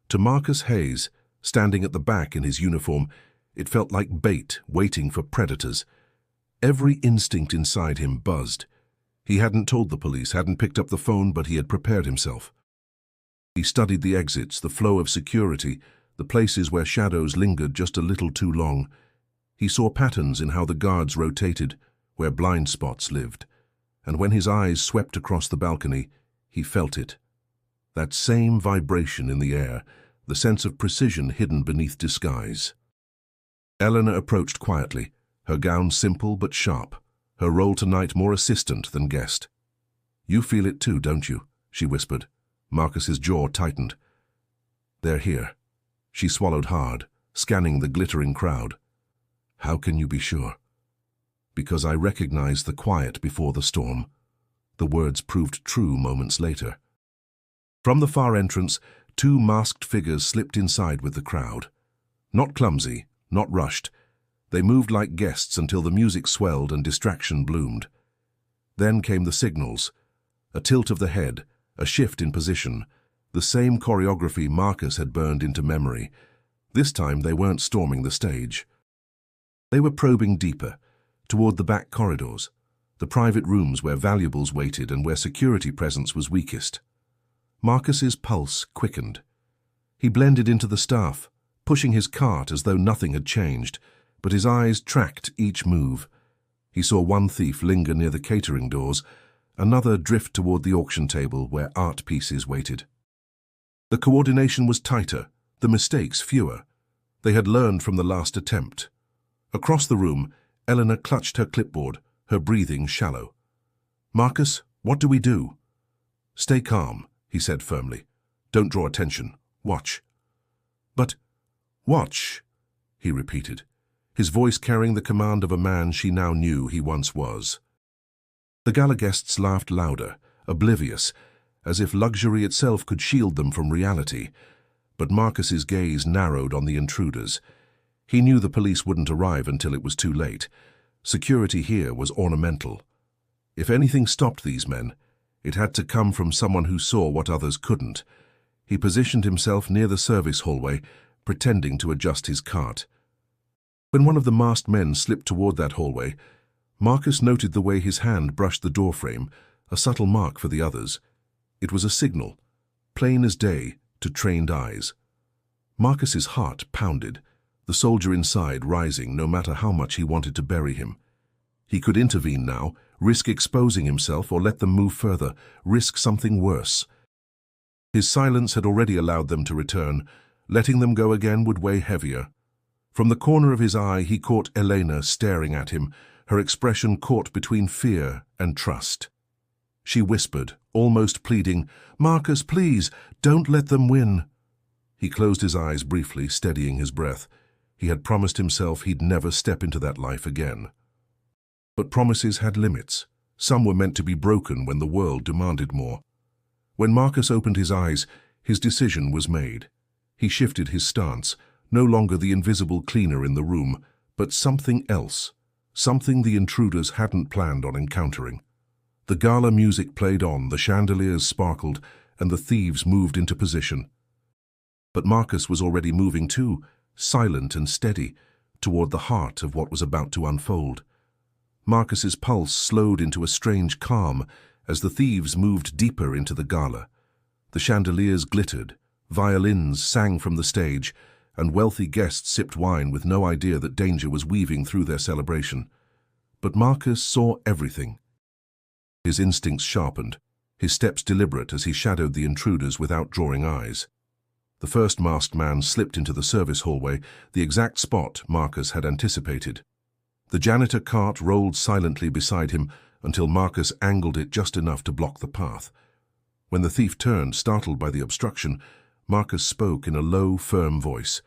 To Marcus Hayes, standing at the back in his uniform, it felt like bait waiting for predators. Every instinct inside him buzzed. He hadn't told the police, hadn't picked up the phone, but he had prepared himself. He studied the exits, the flow of security, the places where shadows lingered just a little too long. He saw patterns in how the guards rotated, where blind spots lived. And when his eyes swept across the balcony, he felt it. That same vibration in the air, the sense of precision hidden beneath disguise. Eleanor approached quietly, her gown simple but sharp, her role tonight more assistant than guest. "You feel it too, don't you?" she whispered. Marcus's jaw tightened. "They're here." She swallowed hard, scanning the glittering crowd. "How can you be sure?" "Because I recognize the quiet before the storm." The words proved true moments later. From the far entrance, two masked figures slipped inside with the crowd. Not clumsy, not rushed. They moved like guests until the music swelled and distraction bloomed. Then came the signals. A tilt of the head, a shift in position, the same choreography Marcus had burned into memory. This time they weren't storming the stage. They were probing deeper, toward the back corridors, the private rooms where valuables waited and where security presence was weakest. Marcus's pulse quickened. He blended into the staff, pushing his cart as though nothing had changed, but his eyes tracked each move. He saw one thief linger near the catering doors, another drift toward the auction table where art pieces waited. The coordination was tighter, the mistakes fewer. They had learned from the last attempt. Across the room, Eleanor clutched her clipboard, her breathing shallow. "Marcus, what do we do?" "Stay calm," he said firmly. "Don't draw attention. Watch." "But watch," he repeated, his voice carrying the command of a man she now knew he once was. The gala guests laughed louder, oblivious, as if luxury itself could shield them from reality. But Marcus's gaze narrowed on the intruders. He knew the police wouldn't arrive until it was too late. Security here was ornamental. If anything stopped these men, it had to come from someone who saw what others couldn't. He positioned himself near the service hallway, pretending to adjust his cart. When one of the masked men slipped toward that hallway, Marcus noted the way his hand brushed the doorframe, a subtle mark for the others. It was a signal, plain as day, to trained eyes. Marcus's heart pounded, the soldier inside rising no matter how much he wanted to bury him. He could intervene now, risk exposing himself, or let them move further, risk something worse. His silence had already allowed them to return. Letting them go again would weigh heavier. From the corner of his eye he caught Elena staring at him, her expression caught between fear and trust. She whispered, almost pleading, "Marcus, please, don't let them win." He closed his eyes briefly, steadying his breath. He had promised himself he'd never step into that life again. But promises had limits. Some were meant to be broken when the world demanded more. When Marcus opened his eyes, his decision was made. He shifted his stance, no longer the invisible cleaner in the room, but something else, something the intruders hadn't planned on encountering. The gala music played on, the chandeliers sparkled, and the thieves moved into position. But Marcus was already moving too, silent and steady, toward the heart of what was about to unfold. Marcus's pulse slowed into a strange calm as the thieves moved deeper into the gala. The chandeliers glittered, violins sang from the stage, and wealthy guests sipped wine with no idea that danger was weaving through their celebration. But Marcus saw everything. His instincts sharpened, his steps deliberate as he shadowed the intruders without drawing eyes. The first masked man slipped into the service hallway, the exact spot Marcus had anticipated. The janitor cart rolled silently beside him until Marcus angled it just enough to block the path. When the thief turned, startled by the obstruction, Marcus spoke in a low, firm voice.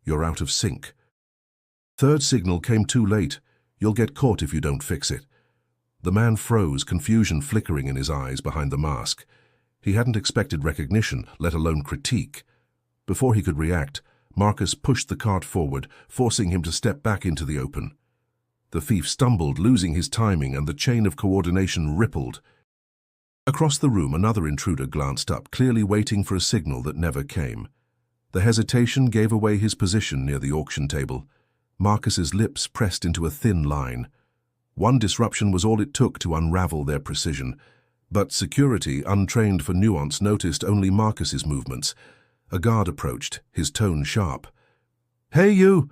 "You're out of sync." "Third signal came too late. You'll get caught if you don't fix it." The man froze, confusion flickering in his eyes behind the mask. He hadn't expected recognition, let alone critique. Before he could react, Marcus pushed the cart forward, forcing him to step back into the open. The thief stumbled, losing his timing, and the chain of coordination rippled. Across the room, another intruder glanced up, clearly waiting for a signal that never came. The hesitation gave away his position near the auction table. Marcus's lips pressed into a thin line. One disruption was all it took to unravel their precision. But security, untrained for nuance, noticed only Marcus's movements. A guard approached, his tone sharp. "Hey, you!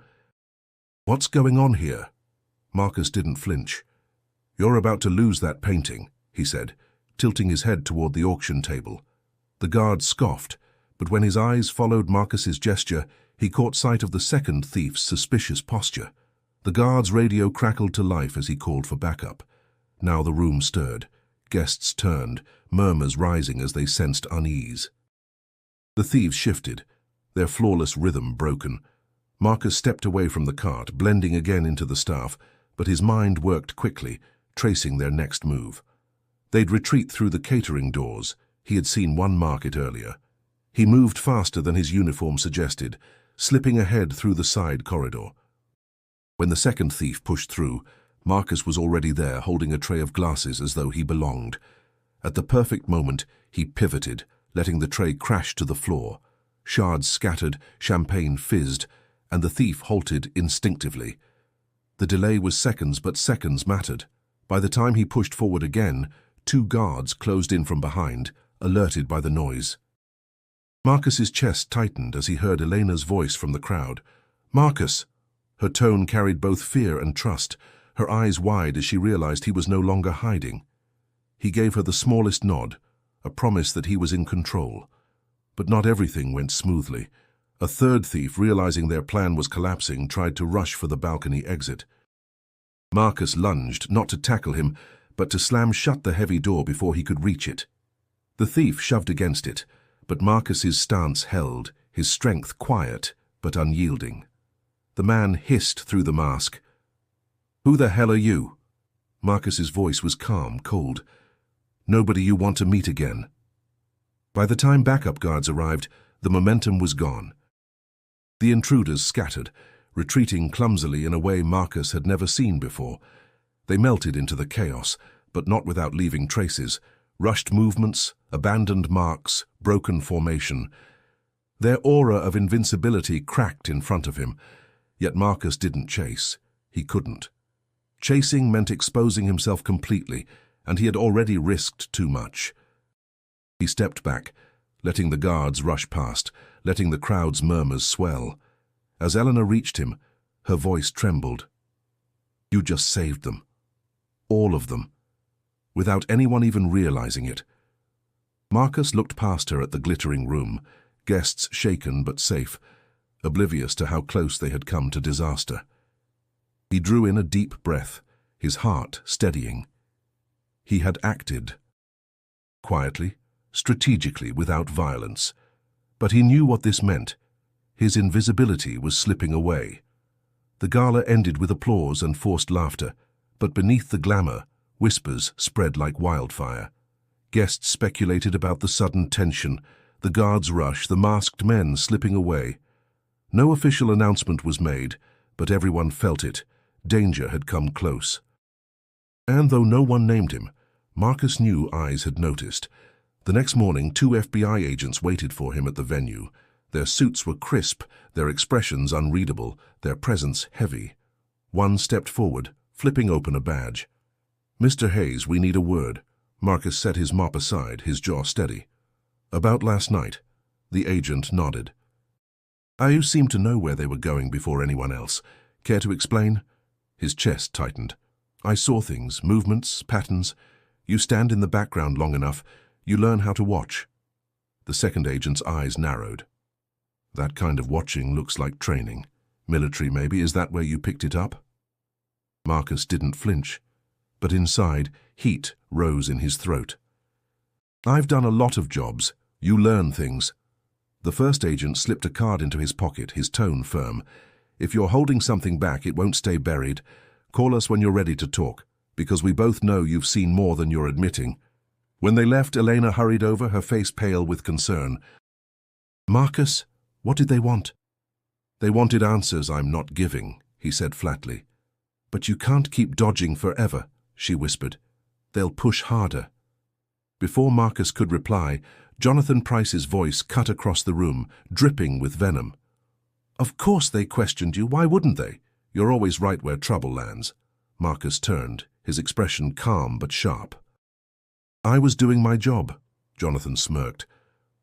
What's going on here?" Marcus didn't flinch. "You're about to lose that painting," he said, tilting his head toward the auction table. The guard scoffed, but when his eyes followed Marcus's gesture, he caught sight of the second thief's suspicious posture. The guard's radio crackled to life as he called for backup. Now the room stirred. Guests turned, murmurs rising as they sensed unease. The thieves shifted, their flawless rhythm broken. Marcus stepped away from the cart, blending again into the staff, but his mind worked quickly, tracing their next move. They'd retreat through the catering doors. He had seen one mark it earlier. He moved faster than his uniform suggested, slipping ahead through the side corridor. When the second thief pushed through, Marcus was already there, holding a tray of glasses as though he belonged. At the perfect moment, he pivoted, letting the tray crash to the floor. Shards scattered, champagne fizzed, and the thief halted instinctively. The delay was seconds, but seconds mattered. By the time he pushed forward again, 2 guards closed in from behind, alerted by the noise. Marcus's chest tightened as he heard Elena's voice from the crowd. "Marcus!" Her tone carried both fear and trust, her eyes wide as she realized he was no longer hiding. He gave her the smallest nod, a promise that he was in control. But not everything went smoothly. A third thief, realizing their plan was collapsing, tried to rush for the balcony exit. Marcus lunged, not to tackle him, but to slam shut the heavy door before he could reach it. The thief shoved against it, but Marcus's stance held, his strength quiet but unyielding. The man hissed through the mask. "Who the hell are you?" Marcus's voice was calm, cold. "Nobody you want to meet again." By the time backup guards arrived, the momentum was gone. The intruders scattered, retreating clumsily in a way Marcus had never seen before. They melted into the chaos, but not without leaving traces, rushed movements, abandoned marks, broken formation. Their aura of invincibility cracked in front of him, yet Marcus didn't chase. He couldn't. Chasing meant exposing himself completely, and he had already risked too much. He stepped back, letting the guards rush past, letting the crowd's murmurs swell. As Eleanor reached him, her voice trembled. "You just saved them. All of them. Without anyone even realizing it." Marcus looked past her at the glittering room, guests shaken but safe, oblivious to how close they had come to disaster. He drew in a deep breath, his heart steadying. He had acted. Quietly, strategically, without violence. But he knew what this meant. His invisibility was slipping away. The gala ended with applause and forced laughter, but beneath the glamour, whispers spread like wildfire. Guests speculated about the sudden tension, the guards' rush, the masked men slipping away. No official announcement was made, but everyone felt it. Danger had come close. And though no one named him, Marcus knew eyes had noticed. The next morning, 2 FBI agents waited for him at the venue. Their suits were crisp, their expressions unreadable, their presence heavy. One stepped forward, flipping open a badge. "Mr. Hayes, we need a word." Marcus set his mop aside, his jaw steady. "About last night." The agent nodded. "You seemed to know where they were going before anyone else. Care to explain?" His chest tightened. "I saw things, movements, patterns. You stand in the background long enough, you learn how to watch." The second agent's eyes narrowed. "That kind of watching looks like training. Military, maybe. Is that where you picked it up?" Marcus didn't flinch, but inside, heat rose in his throat. "I've done a lot of jobs. You learn things." The first agent slipped a card into his pocket, his tone firm. "If you're holding something back, it won't stay buried. Call us when you're ready to talk, because we both know you've seen more than you're admitting." When they left, Elena hurried over, her face pale with concern. "Marcus, what did they want?" "They wanted answers I'm not giving," he said flatly. "But you can't keep dodging forever," she whispered. "They'll push harder." Before Marcus could reply, Jonathan Price's voice cut across the room, dripping with venom. "Of course they questioned you. Why wouldn't they? You're always right where trouble lands." Marcus turned, his expression calm but sharp. "I was doing my job," Jonathan smirked.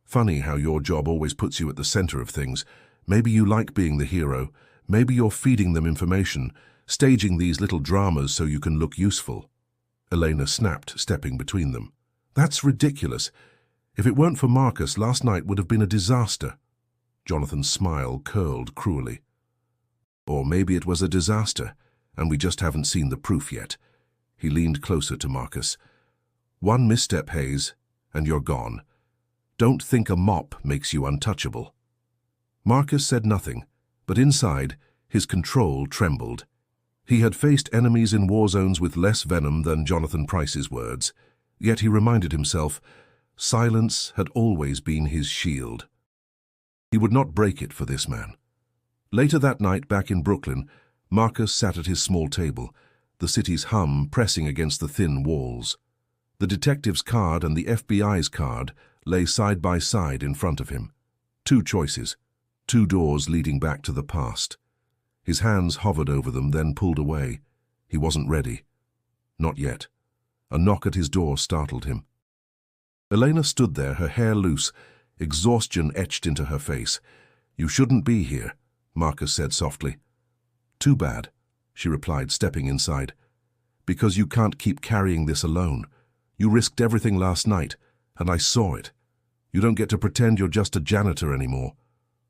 "Funny how your job always puts you at the center of things. Maybe you like being the hero. Maybe you're feeding them information, staging these little dramas so you can look useful." Elena snapped, stepping between them. "That's ridiculous. If it weren't for Marcus, last night would have been a disaster." Jonathan's smile curled cruelly. "Or maybe it was a disaster, and we just haven't seen the proof yet." He leaned closer to Marcus. "One misstep, Hayes, and you're gone. Don't think a mop makes you untouchable." Marcus said nothing, but inside, his control trembled. He had faced enemies in war zones with less venom than Jonathan Price's words, yet he reminded himself, silence had always been his shield. He would not break it for this man. Later that night, back in Brooklyn, Marcus sat at his small table, the city's hum pressing against the thin walls. The detective's card and the FBI's card lay side by side in front of him. Two choices, two doors leading back to the past. His hands hovered over them, then pulled away. He wasn't ready. Not yet. A knock at his door startled him. Elena stood there, her hair loose, exhaustion etched into her face. "You shouldn't be here," Marcus said softly. "Too bad," she replied, stepping inside. "Because you can't keep carrying this alone. You risked everything last night, and I saw it. You don't get to pretend you're just a janitor anymore."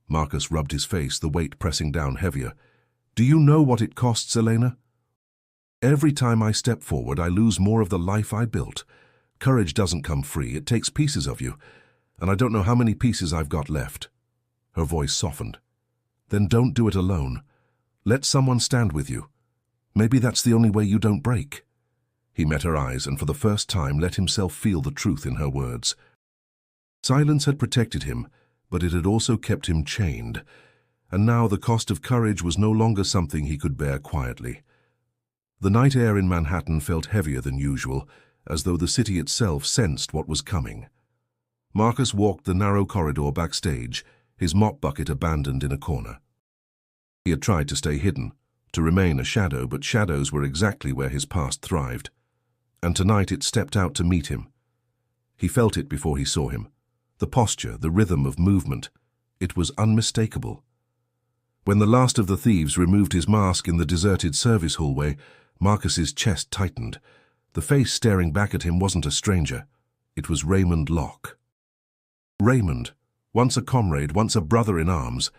Marcus rubbed his face, the weight pressing down heavier. "Do you know what it costs, Elena? Every time I step forward, I lose more of the life I built. Courage doesn't come free, it takes pieces of you, and I don't know how many pieces I've got left." Her voice softened. "Then don't do it alone. Let someone stand with you. Maybe that's the only way you don't break." He met her eyes and for the first time let himself feel the truth in her words. Silence had protected him, but it had also kept him chained, and now the cost of courage was no longer something he could bear quietly. The night air in Manhattan felt heavier than usual, as though the city itself sensed what was coming. Marcus walked the narrow corridor backstage, his mop bucket abandoned in a corner. He had tried to stay hidden, to remain a shadow, but shadows were exactly where his past thrived. And tonight it stepped out to meet him. He felt it before he saw him. The posture, the rhythm of movement. It was unmistakable. When the last of the thieves removed his mask in the deserted service hallway, Marcus's chest tightened. The face staring back at him wasn't a stranger. It was Raymond Locke. Raymond, once a comrade, once a brother in arms.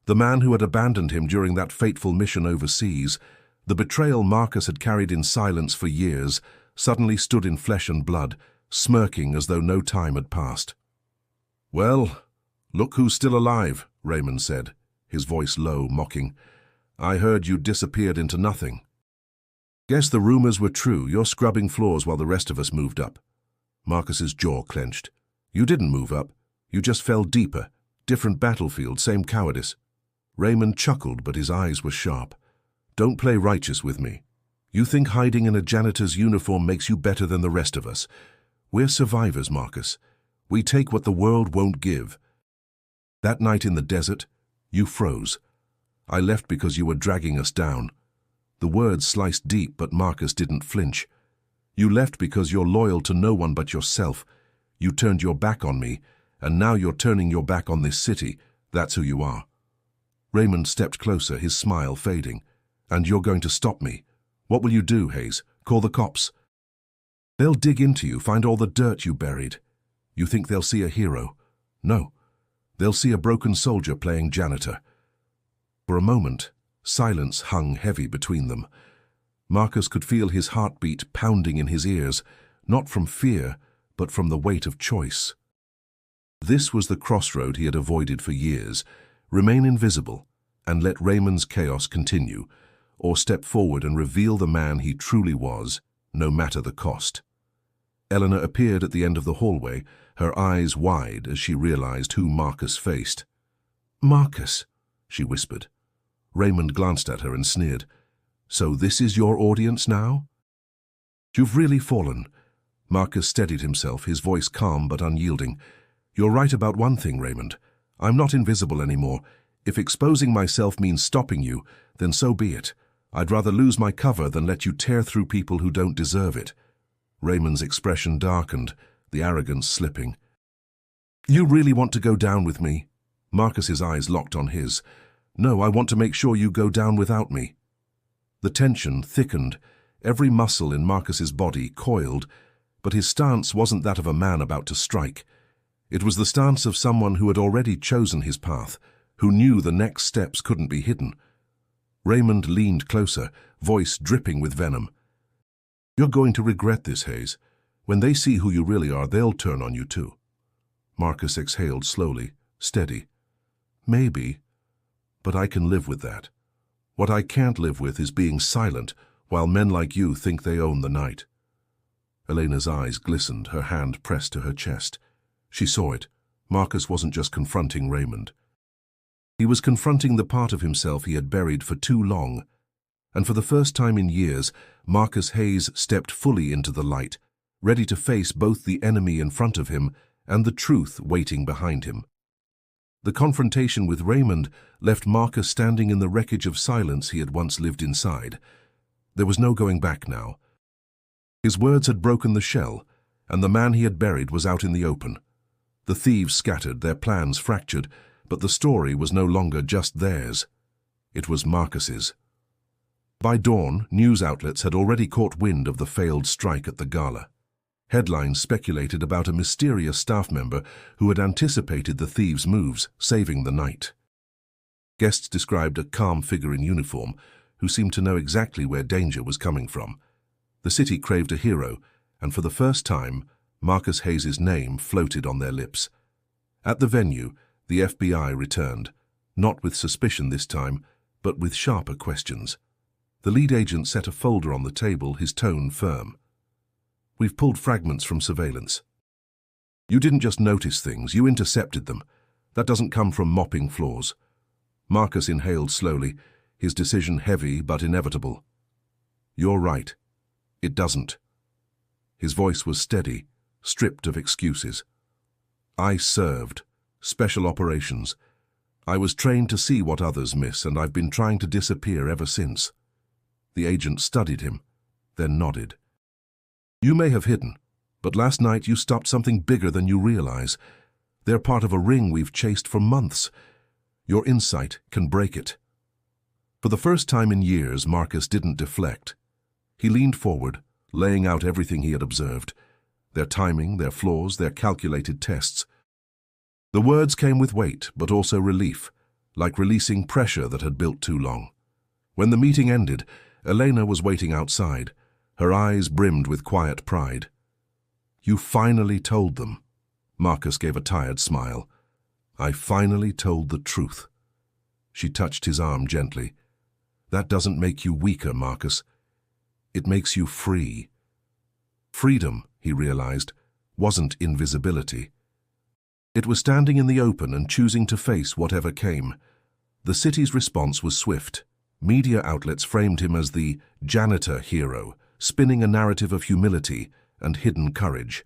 The man who had abandoned him during that fateful mission overseas, the betrayal Marcus had carried in silence for years, suddenly stood in flesh and blood, smirking as though no time had passed. "Well, look who's still alive," Raymond said, his voice low, mocking. "I heard you disappeared into nothing. Guess the rumors were true. You're scrubbing floors while the rest of us moved up." Marcus's jaw clenched. "You didn't move up. You just fell deeper. Different battlefield, same cowardice." Raymond chuckled, but his eyes were sharp. "Don't play righteous with me. You think hiding in a janitor's uniform makes you better than the rest of us. We're survivors, Marcus. We take what the world won't give. That night in the desert, you froze. I left because you were dragging us down." The words sliced deep, but Marcus didn't flinch. "You left because you're loyal to no one but yourself. You turned your back on me, and now you're turning your back on this city. That's who you are." Raymond stepped closer, his smile fading. "And you're going to stop me. What will you do, Hayes? Call the cops?" "They'll dig into you, find all the dirt you buried. You think they'll see a hero? No. They'll see a broken soldier playing janitor." For a moment, silence hung heavy between them. Marcus could feel his heartbeat pounding in his ears, not from fear, but from the weight of choice. This was the crossroad he had avoided for years: remain invisible and let Raymond's chaos continue, or step forward and reveal the man he truly was, no matter the cost. Eleanor appeared at the end of the hallway, her eyes wide as she realized who Marcus faced. "Marcus," she whispered. Raymond glanced at her and sneered. "So this is your audience now?" "You've really fallen." Marcus steadied himself, his voice calm but unyielding. "You're right about one thing, Raymond. I'm not invisible anymore. If exposing myself means stopping you, then so be it. I'd rather lose my cover than let you tear through people who don't deserve it." Raymond's expression darkened, the arrogance slipping. "You really want to go down with me?" Marcus's eyes locked on his. "No, I want to make sure you go down without me." The tension thickened, every muscle in Marcus's body coiled, but his stance wasn't that of a man about to strike. It was the stance of someone who had already chosen his path, who knew the next steps couldn't be hidden. Raymond leaned closer, voice dripping with venom. "You're going to regret this, Hayes. When they see who you really are, they'll turn on you too." Marcus exhaled slowly, steady. "Maybe, but I can live with that. What I can't live with is being silent while men like you think they own the night." Elena's eyes glistened, her hand pressed to her chest. She saw it. Marcus wasn't just confronting Raymond. He was confronting the part of himself he had buried for too long, And for the first time in years, Marcus Hayes stepped fully into the light, ready to face both the enemy in front of him and the truth waiting behind him. The confrontation with Raymond left Marcus standing in the wreckage of silence he had once lived inside. There was no going back now. His words had broken the shell, and the man he had buried was out in the open. The thieves scattered, their plans fractured, but the story was no longer just theirs. It was Marcus's. By dawn, news outlets had already caught wind of the failed strike at the gala. Headlines speculated about a mysterious staff member who had anticipated the thieves' moves, saving the night. Guests described a calm figure in uniform who seemed to know exactly where danger was coming from. The city craved a hero, and for the first time, Marcus Hayes' name floated on their lips. At the venue, the FBI returned, not with suspicion this time, but with sharper questions. The lead agent set a folder on the table, his tone firm. "We've pulled fragments from surveillance. You didn't just notice things, you intercepted them. That doesn't come from mopping floors." Marcus inhaled slowly, his decision heavy but inevitable. "You're right. It doesn't." His voice was steady, stripped of excuses. "I served. Special operations. I was trained to see what others miss, and I've been trying to disappear ever since." The agent studied him, then nodded. "You may have hidden, but last night you stopped something bigger than you realize. They're part of a ring we've chased for months. Your insight can break it." For the first time in years, Marcus didn't deflect. He leaned forward, laying out everything he had observed. Their timing, their flaws, their calculated tests. The words came with weight, but also relief, like releasing pressure that had built too long. When the meeting ended, Elena was waiting outside, her eyes brimmed with quiet pride. "You finally told them." Marcus gave a tired smile. "I finally told the truth." She touched his arm gently. "That doesn't make you weaker, Marcus. It makes you free." Freedom, he realized, wasn't invisibility. It was standing in the open and choosing to face whatever came. The city's response was swift. Media outlets framed him as the janitor hero, spinning a narrative of humility and hidden courage.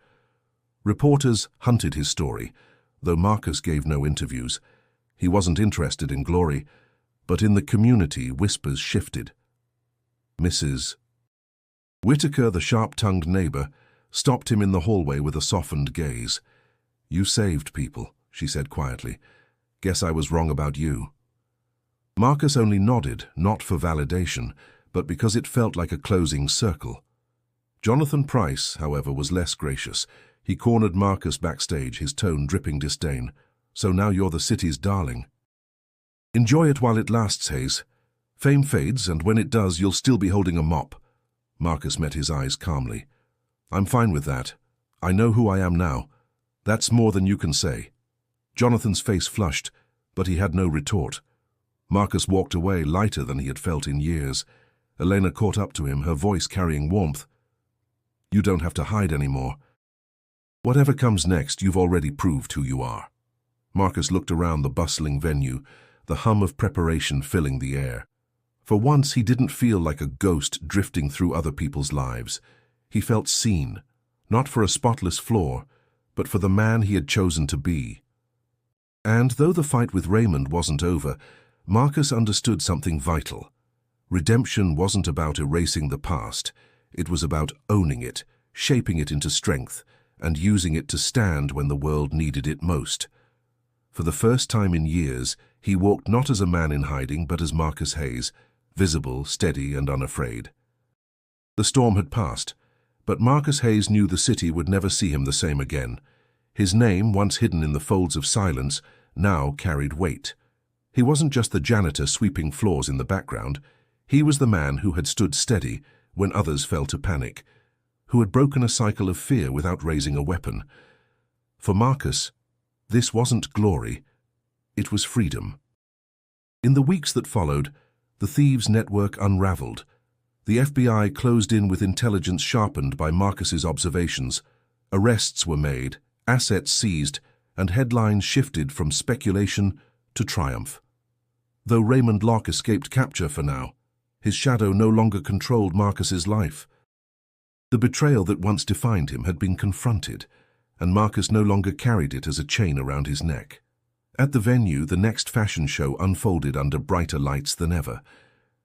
Reporters hunted his story, though Marcus gave no interviews. He wasn't interested in glory, but in the community whispers shifted. Mrs. Whitaker, the sharp-tongued neighbor, stopped him in the hallway with a softened gaze. "You saved people," she said quietly. "Guess I was wrong about you." Marcus only nodded, not for validation, but because it felt like a closing circle. Jonathan Price, however, was less gracious. He cornered Marcus backstage, his tone dripping disdain. "So now you're the city's darling. Enjoy it while it lasts, Hayes. Fame fades, and when it does, you'll still be holding a mop." Marcus met his eyes calmly. "I'm fine with that. I know who I am now. That's more than you can say." Jonathan's face flushed, but he had no retort. Marcus walked away lighter than he had felt in years. Elena caught up to him, her voice carrying warmth. "You don't have to hide anymore. Whatever comes next, you've already proved who you are." Marcus looked around the bustling venue, the hum of preparation filling the air. For once, he didn't feel like a ghost drifting through other people's lives. He felt seen, not for a spotless floor, but for the man he had chosen to be. And though the fight with Raymond wasn't over, Marcus understood something vital. Redemption wasn't about erasing the past. It was about owning it, shaping it into strength, and using it to stand when the world needed it most. For the first time in years, he walked not as a man in hiding, but as Marcus Hayes, visible, steady, and unafraid. The storm had passed, but Marcus Hayes knew the city would never see him the same again. His name, once hidden in the folds of silence, now carried weight. He wasn't just the janitor sweeping floors in the background. He was the man who had stood steady when others fell to panic, who had broken a cycle of fear without raising a weapon. For Marcus, this wasn't glory, it was freedom. In the weeks that followed, the thieves' network unraveled. The FBI closed in with intelligence sharpened by Marcus's observations. Arrests were made, assets seized, and headlines shifted from speculation to triumph. Though Raymond Locke escaped capture for now, His shadow no longer controlled Marcus's life. The betrayal that once defined him had been confronted, and Marcus no longer carried it as a chain around his neck. At the venue, the next fashion show unfolded under brighter lights than ever.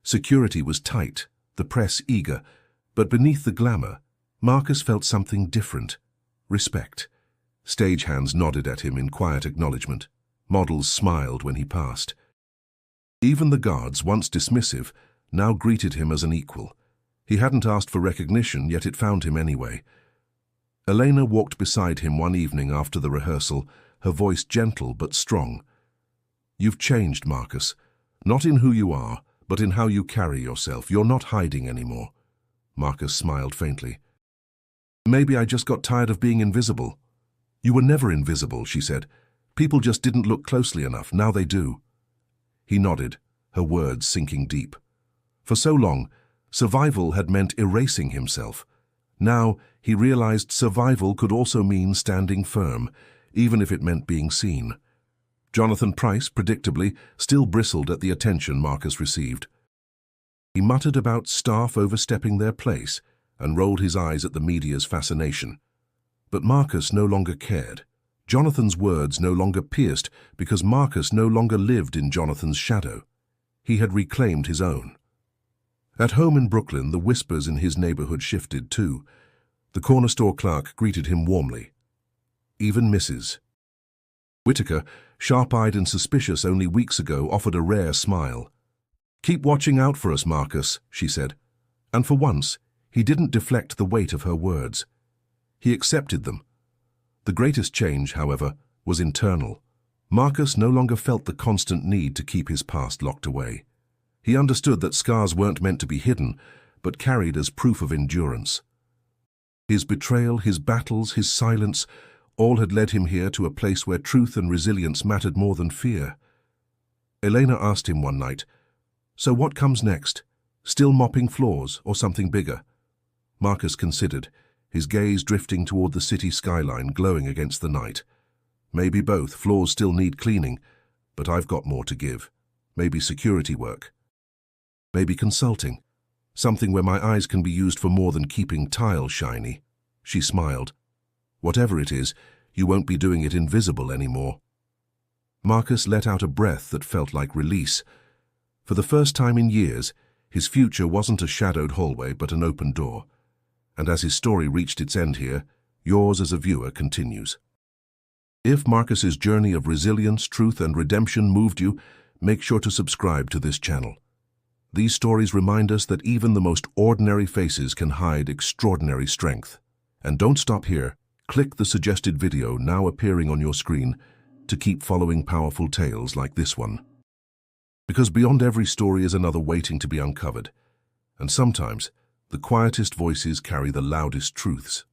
Security was tight, the press eager, but beneath the glamour, Marcus felt something different: respect. Stagehands nodded at him in quiet acknowledgement. Models smiled when he passed. Even the guards, once dismissive, now greeted him as an equal. He hadn't asked for recognition, yet it found him anyway. Elena walked beside him one evening after the rehearsal, her voice gentle but strong. "You've changed, Marcus. Not in who you are, but in how you carry yourself. You're not hiding anymore." Marcus smiled faintly. "Maybe I just got tired of being invisible." "You were never invisible," she said. "People just didn't look closely enough. Now they do." He nodded, her words sinking deep. For so long, survival had meant erasing himself. Now he realized survival could also mean standing firm, even if it meant being seen. Jonathan Pryce, predictably, still bristled at the attention Marcus received. He muttered about staff overstepping their place and rolled his eyes at the media's fascination. But Marcus no longer cared. Jonathan's words no longer pierced because Marcus no longer lived in Jonathan's shadow. He had reclaimed his own. At home in Brooklyn, the whispers in his neighborhood shifted too. The corner store clerk greeted him warmly. Even Mrs. Whitaker, sharp-eyed and suspicious only weeks ago, offered a rare smile. "Keep watching out for us, Marcus," she said. And for once, he didn't deflect the weight of her words. He accepted them. The greatest change, however, was internal. Marcus no longer felt the constant need to keep his past locked away. He understood that scars weren't meant to be hidden, but carried as proof of endurance. His betrayal, his battles, his silence, all had led him here to a place where truth and resilience mattered more than fear. Elena asked him one night, "So what comes next? Still mopping floors or something bigger?" Marcus considered, his gaze drifting toward the city skyline glowing against the night. "Maybe both. Floors still need cleaning, but I've got more to give. Maybe security work. Maybe consulting. Something where my eyes can be used for more than keeping tiles shiny." She smiled. "Whatever it is, you won't be doing it invisible anymore." Marcus let out a breath that felt like release. For the first time in years, his future wasn't a shadowed hallway but an open door. And as his story reached its end here, yours as a viewer continues. If Marcus's journey of resilience, truth, and redemption moved you, make sure to subscribe to this channel. These stories remind us that even the most ordinary faces can hide extraordinary strength. And don't stop here. Click the suggested video now appearing on your screen to keep following powerful tales like this one. Because beyond every story is another waiting to be uncovered. And sometimes, the quietest voices carry the loudest truths.